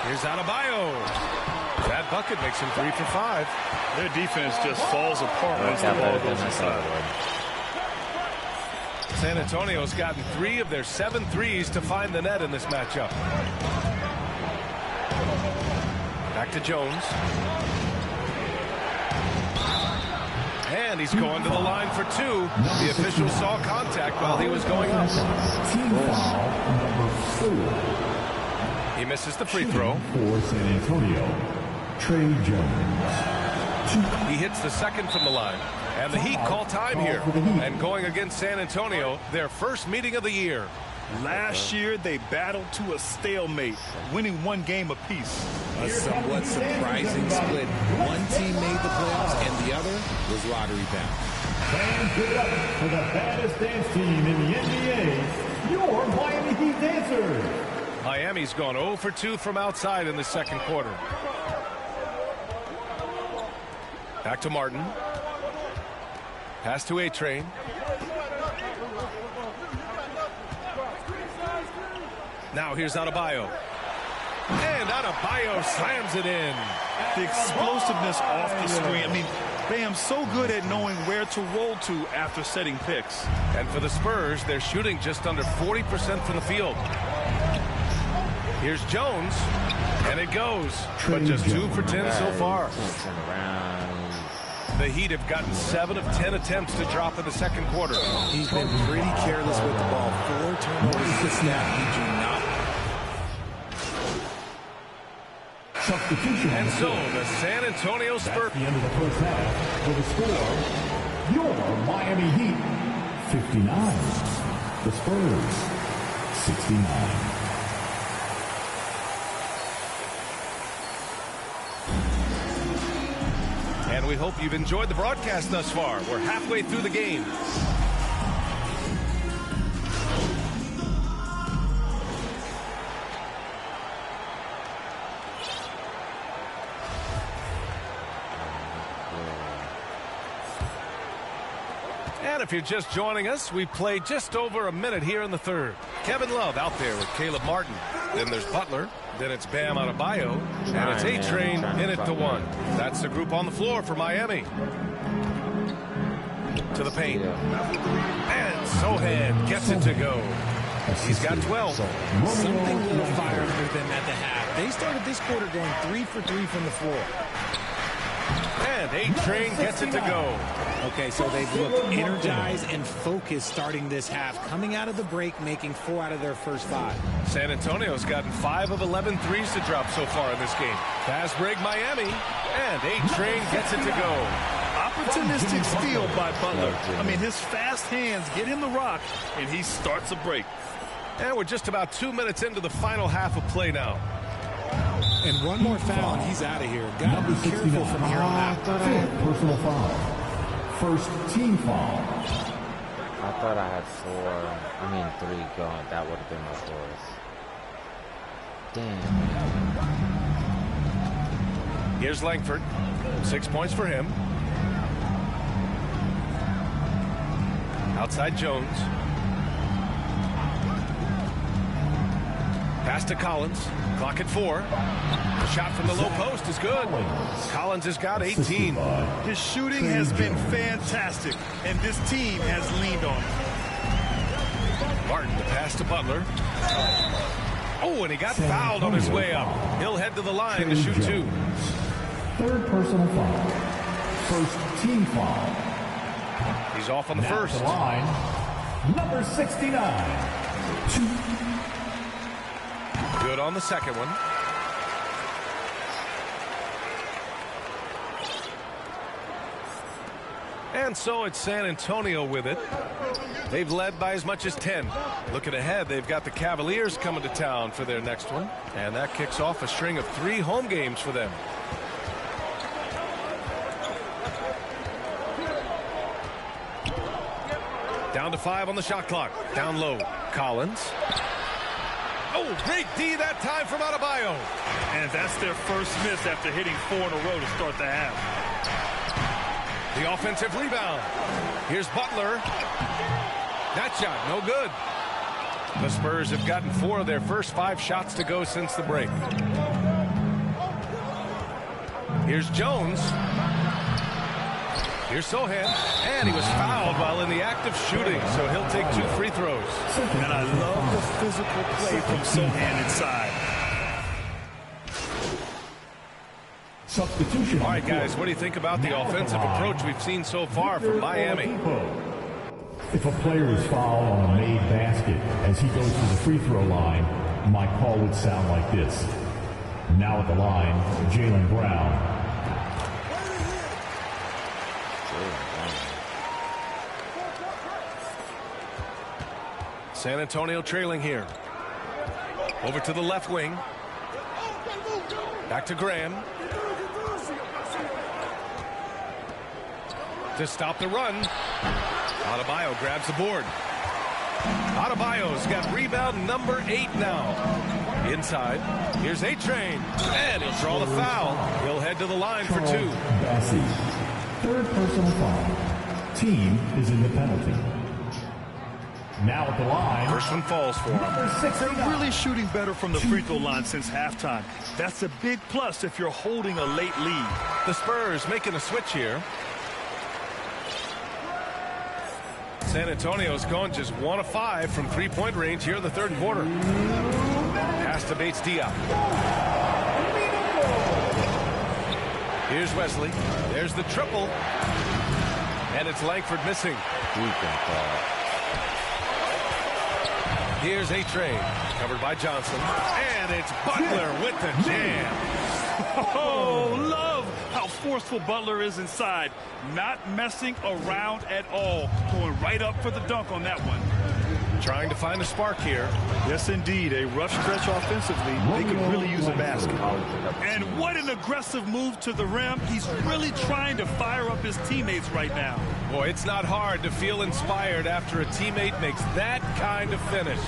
Here's Adebayo. That bucket makes him 3 for 5. Their defense just falls apart once the ball goes inside. San Antonio's gotten 3 of their 7 threes to find the net in this matchup. Back to Jones. And he's going to the line for 2. The official saw contact while he was going up. Team foul number 4. He misses the free throw. For San Antonio, Trey Jones. He hits the second from the line. And the Heat call time here. And going against San Antonio, their first meeting of the year. Last year, they battled to a stalemate, winning 1 game apiece. A somewhat surprising split. One team made the playoffs, and the other was lottery bound. Fans, give it up for the baddest dance team in the NBA, your Miami Heat Dancers. Miami's gone 0 for 2 from outside in the second quarter. Back to Martin. Pass to A-Train. Now here's Adebayo. And Adebayo slams it in. The explosiveness off the screen. I mean, Bam's so good at knowing where to roll to after setting picks. And for the Spurs, they're shooting just under 40% from the field. Here's Jones. And it goes. But just 2 for 10 so far. The Heat have gotten 7 of 10 attempts to drop in the second quarter. He's been pretty careless with the ball. 4 turnovers to snap. You do not. Substitution. And so the San Antonio Spurs. That's the end of the first half. With a score, your Miami Heat 59. The Spurs 69. And we hope you've enjoyed the broadcast thus far. We're halfway through the game. And if you're just joining us, we played just over a minute here in the third. Kevin Love out there with Caleb Martin. Then there's Butler. Then it's Bam Adebayo. And it's A-Train in it to 1. That's the group on the floor for Miami. To the paint. And Sohan gets it to go. He's got 12. Something lit a fire under them at the half. They started this quarter going 3 for 3 from the floor. And A-Train gets it to go. Okay, so they've looked energized and focused starting this half. Coming out of the break, making 4 out of their first 5. San Antonio's gotten 5 of 11 threes to drop so far in this game. Fast break Miami. And A-Train gets it to go. Opportunistic steal by Butler. I mean, his fast hands get him the rock, and he starts a break. And we're just about 2 minutes into the final half of play now. And one more foul, and he's out of here. Got to be careful from here on out. Fifth personal foul. First team foul. I thought I had 3 going. That would have been my fourth. Damn. Here's Langford. 6 points for him. Outside Jones. Pass to Collins. Clock at 4. The shot from the low post is good. Collins has got 18. His shooting has been fantastic, and this team has leaned on him. Martin, the pass to Butler. Oh, and he got fouled on his way up. He'll head to the line to shoot 2. Third personal foul. First team foul. He's off on the first. The line, number 69. 2. Good on the second one. And so it's San Antonio with it. They've led by as much as 10. Looking ahead, they've got the Cavaliers coming to town for their next one. And that kicks off a string of 3 home games for them. Down to 5 on the shot clock. Down low. Collins. Oh, great D that time from Adebayo. And that's their first miss after hitting 4 in a row to start the half. The offensive rebound. Here's Butler. That shot, no good. The Spurs have gotten 4 of their first 5 shots to go since the break. Here's Jones. Here's Sohan. And he was fouled while in the act of shooting, so he'll take 2 free throws. And I love the physical play from Sohan inside. Substitution. All right, guys, what do you think about the offensive approach we've seen so far from Miami? If a player is fouled on a made basket as he goes to the free throw line, my call would sound like this. Now at the line, Jaylen Brown. San Antonio trailing here. Over to the left wing. Back to Graham. To stop the run. Adebayo grabs the board. Adebayo's got rebound number 8 now. Inside. Here's A-Train. And he'll draw the foul. He'll head to the line for 2. Bassey. Third personal foul. Team is in the penalty. Now at the line. First one falls for him. They're really shooting better from the free throw line since halftime. That's a big plus if you're holding a late lead. The Spurs making a switch here. San Antonio's gone just 1 of 5 from 3-point range here in the third quarter. Pass to Bates Diop. Here's Wesley. There's the triple. And it's Langford missing. Here's A-Train. Covered by Johnson. And it's Butler with the jam. Oh, love how forceful Butler is inside. Not messing around at all. Going right up for the dunk on that one. Trying to find a spark here. Yes, indeed. A rough stretch offensively. They could really use a basket. And what an aggressive move to the rim. He's really trying to fire up his teammates right now. Boy, it's not hard to feel inspired after a teammate makes that kind of finish.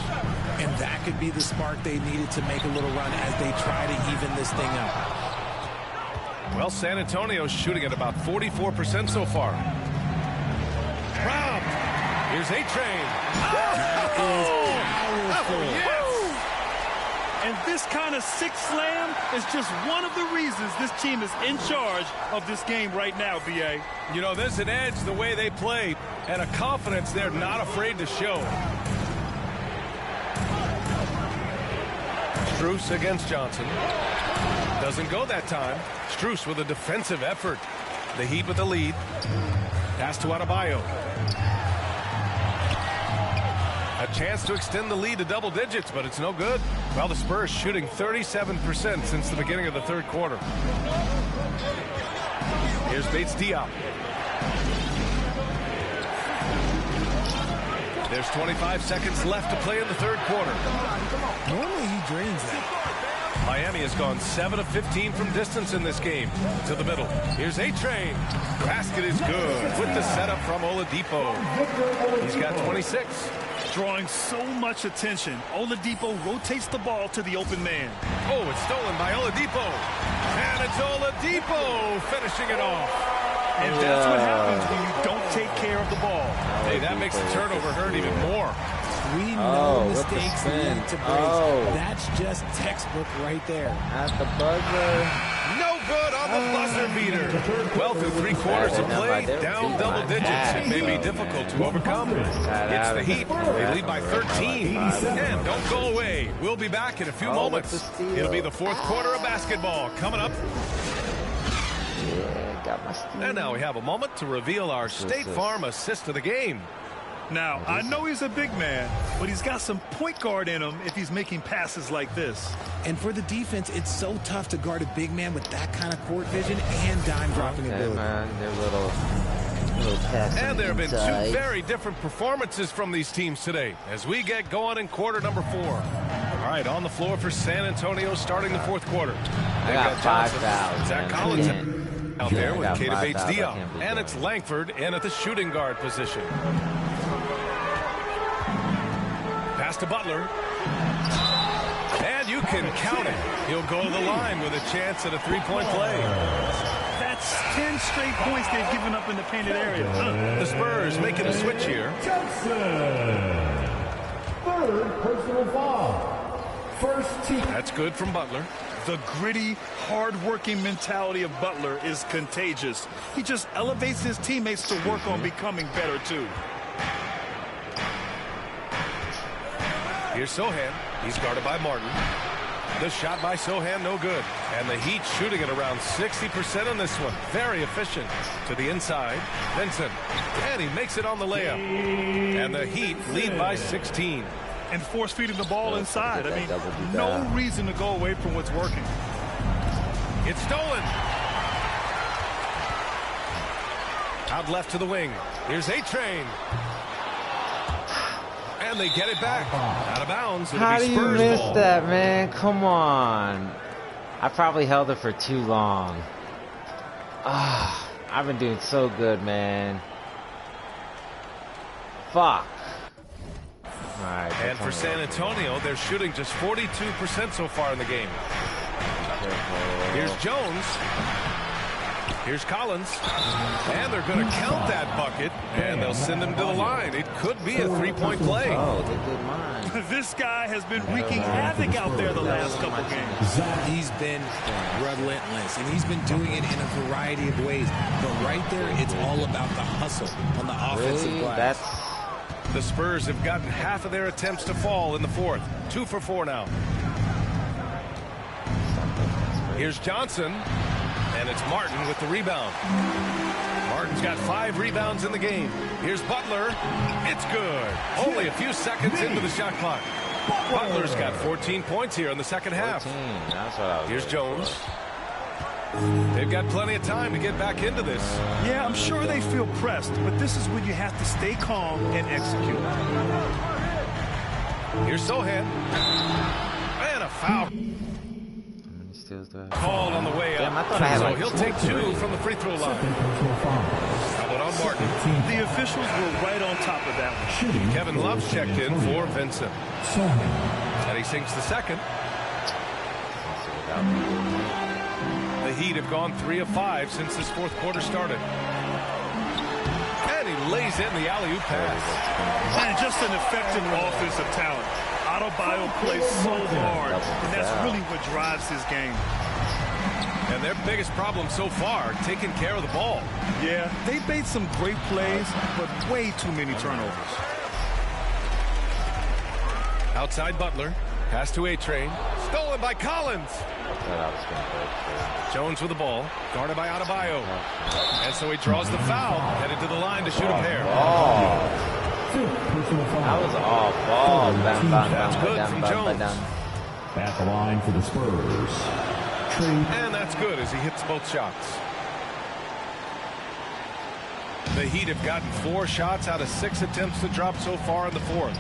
And that could be the spark they needed to make a little run as they try to even this thing up. Well, San Antonio's shooting at about 44% so far. Round. Here's A-Train. And this kind of six slam is just one of the reasons this team is in charge of this game right now, B.A. You know, there's an edge the way they play and a confidence they're not afraid to show. Strus against Johnson. Doesn't go that time. Strus with a defensive effort. The Heat with the lead. Pass to Adebayo. A chance to extend the lead to double digits, but it's no good. Well, the Spurs shooting 37% since the beginning of the third quarter. Here's Bates-Diop. There's 25 seconds left to play in the third quarter. Normally he drains that. Miami has gone 7 of 15 from distance in this game. To the middle. Here's A-Train. Basket is good with the setup from Oladipo. He's got 26. Drawing so much attention. Oladipo rotates the ball to the open man. Oh, it's stolen by Oladipo. And it's Oladipo finishing it off. And that's what happens when you don't take care of the ball. Hey, that makes the turnover hurt even more. We know mistakes lead to breaks. That's just textbook right there. At the buzzer. No good on the buzzer beater. Well, through 3 quarters of play, down double digits. It may be difficult to overcome. It's the Heat. They lead by 13. And don't go away. We'll be back in a few moments. It'll be the fourth quarter of basketball coming up. Yeah, got my steal. And now we have a moment to reveal our State Farm assist of the game. Now, I know he's a big man, but he's got some point guard in him if he's making passes like this. And for the defense, it's so tough to guard a big man with that kind of court vision and dime dropping ability. Man, they're little passes. And there have been two very different performances from these teams today as we get going in quarter number 4. All right, on the floor for San Antonio starting the fourth quarter. I got 5 fouls. Zach Collins out there with Keita Bates-Diop. And it's Langford in at the shooting guard position. Pass to Butler. And you can count it. He'll go to the line with a chance at a three-point play. That's 10 straight points they've given up in the painted area. The Spurs making a switch here. Third personal foul. First team. That's good from Butler. The gritty, hard-working mentality of Butler is contagious. He just elevates his teammates to work on becoming better, too. Here's Sohan. He's guarded by Martin. The shot by Sohan, no good. And the Heat shooting at around 60% on this one. Very efficient. To the inside. Vincent. And he makes it on the layup. And the Heat lead by 16. And force feeding the ball inside. I mean, no reason to go away from what's working. It's stolen. Out left to the wing. Here's A-Train. And they get it back. Out of bounds. How do you miss that, man? Come on. I probably held it for too long. I've been doing so good, man. Fuck. All right, and for San Antonio, they're shooting just 42% so far in the game. Here's Jones. Here's Collins. And they're going to count that bucket, and they'll send him to the line. It could be a three-point play. Oh, they did mine. This guy has been wreaking havoc out there the last couple games. He's been relentless, and he's been doing it in a variety of ways. But right there, it's all about the hustle on the offensive glass. The Spurs have gotten half of their attempts to fall in the fourth. 2 for 4 now. Here's Johnson. And it's Martin with the rebound. Martin's got 5 rebounds in the game. Here's Butler. It's good. Only a few seconds into the shot clock. Butler's got 14 points here in the second half. That's what I was Here's Jones. They've got plenty of time to get back into this. Yeah, I'm sure they feel pressed, but this is when you have to stay calm and execute. Here's Sohan. And a foul. Called on the way up. Damn, I thought I had so like he'll take 2 from the free throw line. How about on Martin? The officials were right on top of that one. Kevin Love's checked in for Vincent. And he sinks the second. The Heat have gone 3 of 5 since this fourth quarter started. And he lays in the alley-oop pass. And just an effective offensive talent. Adebayo plays so hard, and that's really what drives his game. And their biggest problem so far, taking care of the ball. Yeah, they made some great plays, but way too many turnovers. Outside Butler. Pass to A-Train. Stolen by Collins. Jones with the ball. Guarded by Adebayo. And so he draws the foul. Headed to the line to shoot a pair. That was off ball. That's good from Jones. At the line for the Spurs. And that's good as he hits both shots. The Heat have gotten 4 shots out of 6 attempts to drop so far in the fourth.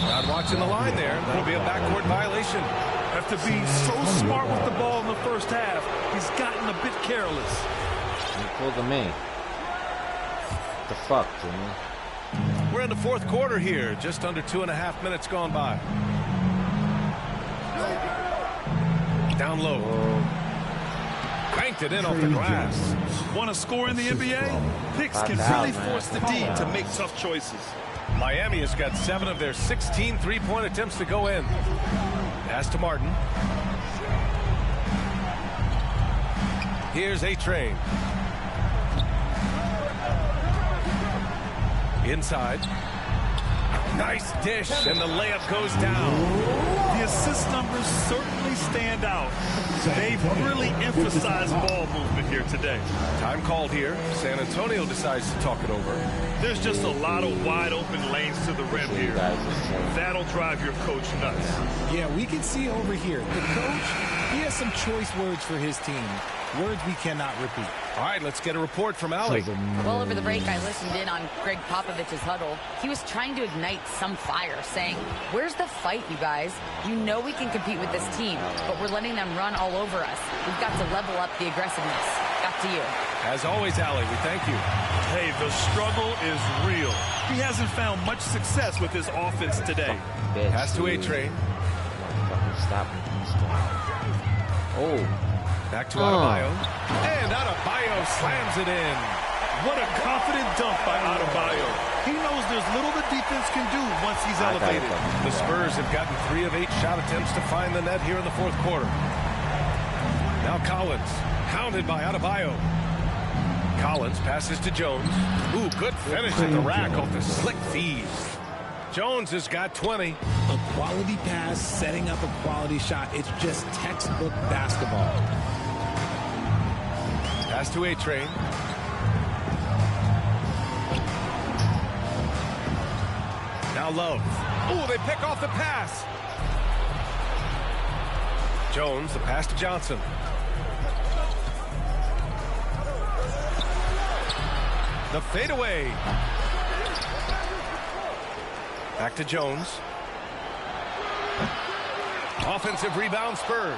Not watching the line there. That'll be a backcourt violation. After being so smart with the ball in the first half, he's gotten a bit careless. He pulled him in. What the fuck, Jimmy? We're in the fourth quarter here. Just under 2.5 minutes gone by. Down low. Cranked it in off the glass. Want to score in the NBA? Picks can really force the D to make tough choices. Miami has got 7 of their 16 3-point attempts to go in. Pass to Martin. Here's A-Train. Inside. Nice dish, and the layup goes down. The assist numbers certainly stand out. They've really emphasized ball movement here today. Time called here. San Antonio decides to talk it over. There's just a lot of wide open lanes to the rim here. That'll drive your coach nuts. Yeah, we can see over here. The coach, he has some choice words for his team. Words we cannot repeat. All right, let's get a report from Allie. Well, over the break, I listened in on Greg Popovich's huddle. He was trying to ignite some fire, saying, "Where's the fight, you guys? You know we can compete with this team, but we're letting them run all over us. We've got to level up the aggressiveness." Back to you. As always, Allie, we thank you. Hey, the struggle is real. He hasn't found much success with his offense today. Pass to A-Train. Stop me. Oh. Back to Adebayo. And Adebayo slams it in. What a confident dunk by Adebayo. He knows there's little the defense can do once he's elevated. The Spurs have gotten 3 of 8 shot attempts to find the net here in the fourth quarter. Now Collins, hounded by Adebayo. Collins passes to Jones. Ooh, good finish at the rack off the slick feed. Jones has got 20. A quality pass, setting up a quality shot. It's just textbook basketball. Pass to A-Train. Now Love. Ooh, they pick off the pass. Jones, the pass to Johnson. The fadeaway. Back to Jones. Offensive rebound, Spurs.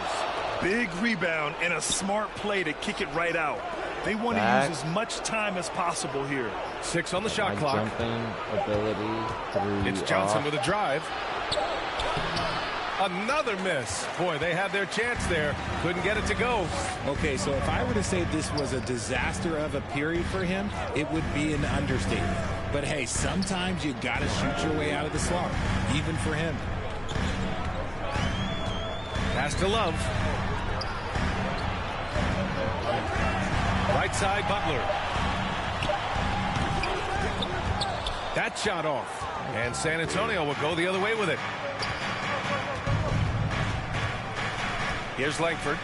Big rebound and a smart play to kick it right out. They want to use as much time as possible here. 6 on the shot clock. Jumping ability through. It's Johnson with a drive. Another miss. Boy, they had their chance there. Couldn't get it to go. Okay, so if I were to say this was a disaster of a period for him, it would be an understatement. But hey, sometimes you got to shoot your way out of the slump, even for him. Pass to Love. Right side, Butler. That shot off. And San Antonio will go the other way with it. Here's Langford.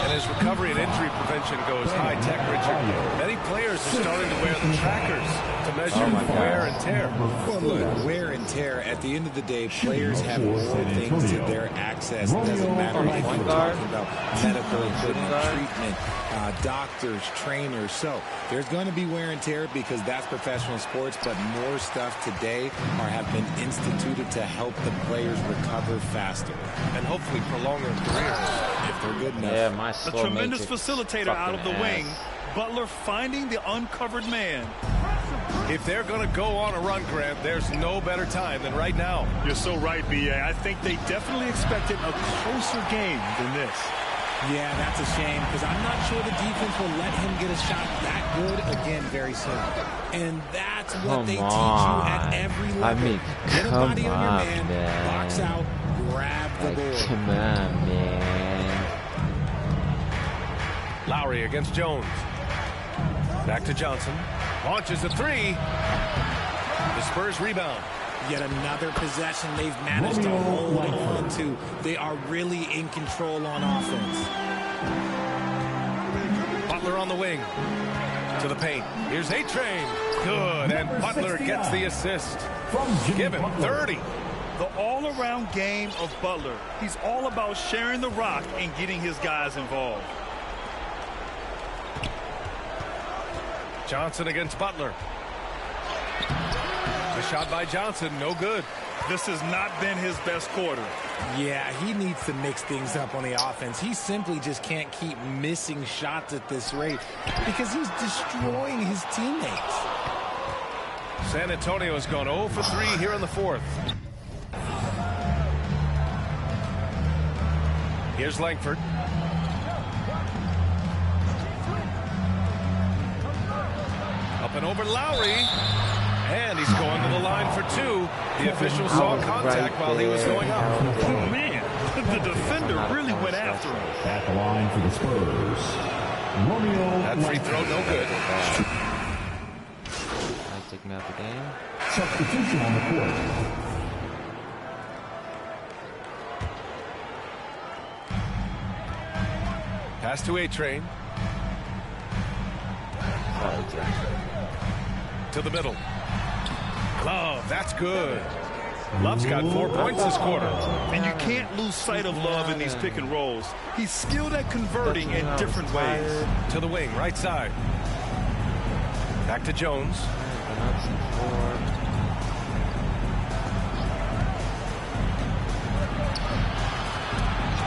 And as recovery and injury prevention goes high-tech, Richard, many players are starting to wear the trackers to measure wear and tear. Well, look, wear and tear, at the end of the day, players have more things to their access. It doesn't matter if you're talking about medical equipment, treatment, doctors, trainers. So there's going to be wear and tear because that's professional sports, but more stuff today have been instituted to help the players recover faster. And hopefully prolong their careers if they're good enough. Yeah, my A tremendous facilitator out of the wing. Butler finding the uncovered man. If they're going to go on a run, Grant, there's no better time than right now. You're so right, B.A. I think they definitely expected a closer game than this. Yeah, that's a shame because I'm not sure the defense will let him get a shot that good again very soon. And that's what they teach you at every level. I mean, get a body come on on, your man, box out, grab the board. Come on, man. Lowry against Jones. Back to Johnson. Launches a three. The Spurs rebound. Yet another possession they've managed to hold on to. They are really in control on offense. Butler on the wing. To the paint. Here's A-Train. Good. And Butler gets the assist. Give him 30. The all-around game of Butler. He's all about sharing the rock and getting his guys involved. Johnson against Butler. The shot by Johnson, no good. This has not been his best quarter. Yeah, he needs to mix things up on the offense. He simply just can't keep missing shots at this rate because he's destroying his teammates. San Antonio has gone 0 for 3 here in the fourth. Here's Langford. Up and over Lowry. And he's going to the line for two. The official saw contact while he was going up. Oh, man. The defender really went after him. At the line for the Spurs, Romeo. That free throw, no good. Take me out the game. Substitution on the court. Pass to A-Train. To the middle. Love, that's good. Love's got 4 points this quarter. And you can't lose sight of Love in these pick and rolls. He's skilled at converting in different ways. To the wing, right side. Back to Jones.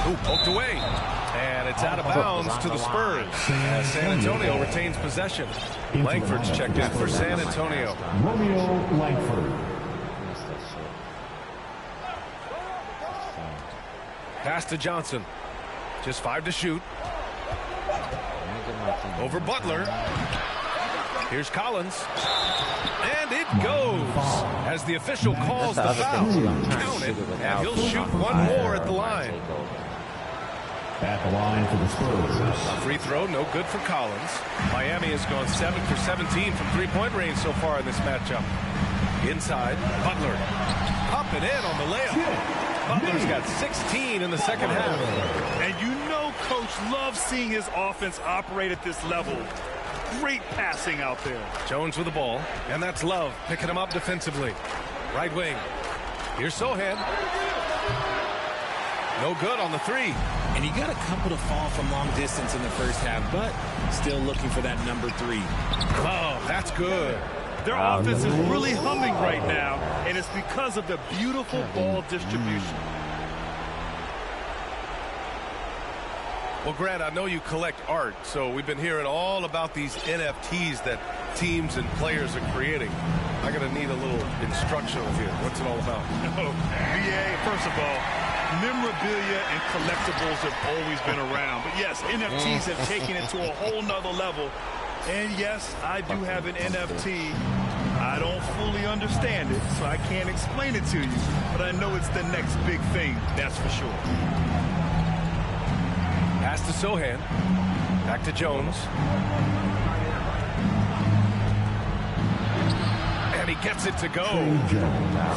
Ooh, poked away. And it's out of bounds to the Spurs as San Antonio retains possession. Langford's checked in for San Antonio. Romeo Langford. Pass to Johnson. Just 5 to shoot. Over Butler. Here's Collins. And it goes as the official calls the foul. Count it, and he'll shoot one more at the line. At the line for the Spurs. A free throw, no good for Collins. Miami has gone 7 for 17 from three-point range so far in this matchup. Inside, Butler. Up and in on the layup. Butler's got 16 in the second half. And you know Coach loves seeing his offense operate at this level. Great passing out there. Jones with the ball, and that's Love picking him up defensively. Right wing. Here's Sohan. No good on the three. And he got a couple to fall from long distance in the first half, but still looking for that number 3. Oh, that's good. Their offense is really humming right now, and it's because of the beautiful ball distribution. Well, Grant, I know you collect art, so we've been hearing all about these NFTs that teams and players are creating. I'm going to need a little instructional here. What's it all about? Oh, BA, first of all, memorabilia and collectibles have always been around. But yes, NFTs have taken it to a whole nother level. And yes, I do have an NFT. I don't fully understand it, so I can't explain it to you. But I know it's the next big thing, that's for sure. Pass to Sohan. Back to Jones. And he Gets it to go.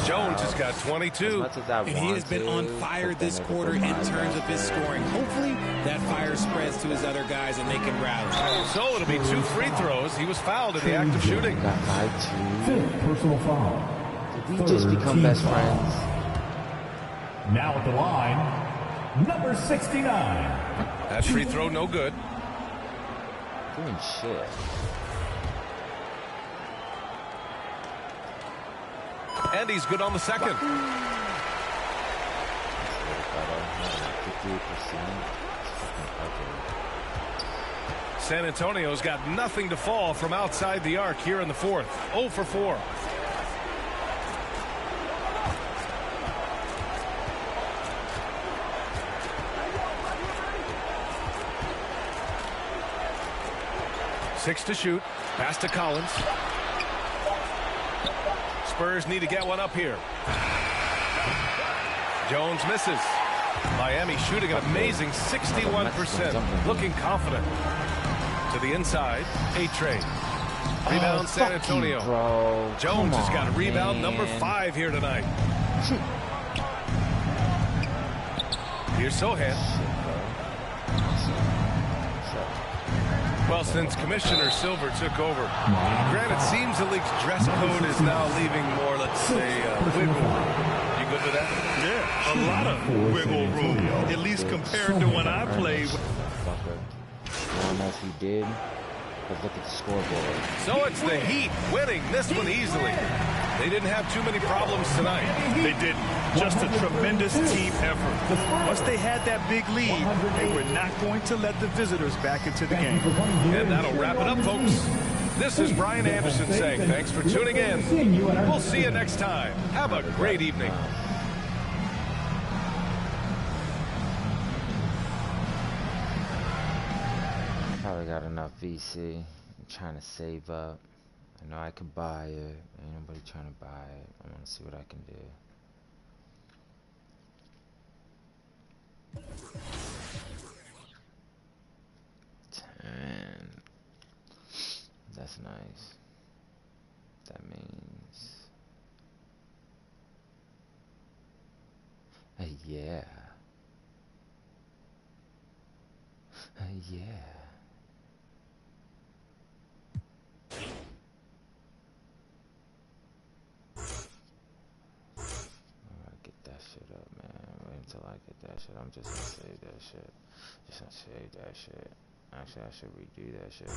Jones has got 22. And he has been on fire this quarter in terms of his scoring. Hopefully, that fire spreads to his other guys and they can rally. So it'll be 2 free throws. He was fouled in the act of shooting. Fifth personal foul. Did we just become best friends? Now at the line, number 69. That free throw no good. Doing shit. And he's good on the second. San Antonio's got nothing to fall from outside the arc here in the fourth. 0 for 4. Six to shoot. Pass to Collins. Spurs need to get one up here. Jones misses. Miami shooting an amazing 61%. Looking confident. To the inside. A-Trade. Rebound San Antonio. Jones has got a rebound number 5 here tonight. Here's Sohan. Well, since Commissioner Silver took over, granted, seems the league's dress code is now leaving more, let's say, wiggle room. You good with that? Yeah, a lot of wiggle room, at least compared to when I played. I don't know if he did, but look at the scoreboard. So it's the Heat winning this one easily. They didn't have too many problems tonight. They didn't. Just a tremendous team effort. Once they had that big lead, they were not going to let the visitors back into the game. And that'll wrap it up, folks. This is Brian Anderson saying thanks for tuning in. We'll see you next time. Have a great evening. Probably got enough VC. I'm trying to save up. I know I could buy it. Ain't nobody trying to buy it. I want to see what I can do. That's nice. That means yeah. Yeah. Get that shit up, man. Wait until I get that shit. I'm just gonna save that shit. Just gonna save that shit. Actually, I should redo that shit.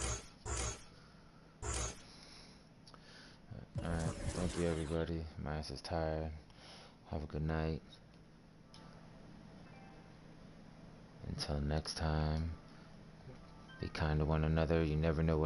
Alright, thank you everybody. My ass is tired. Have a good night. Until next time, be kind to one another. You never know what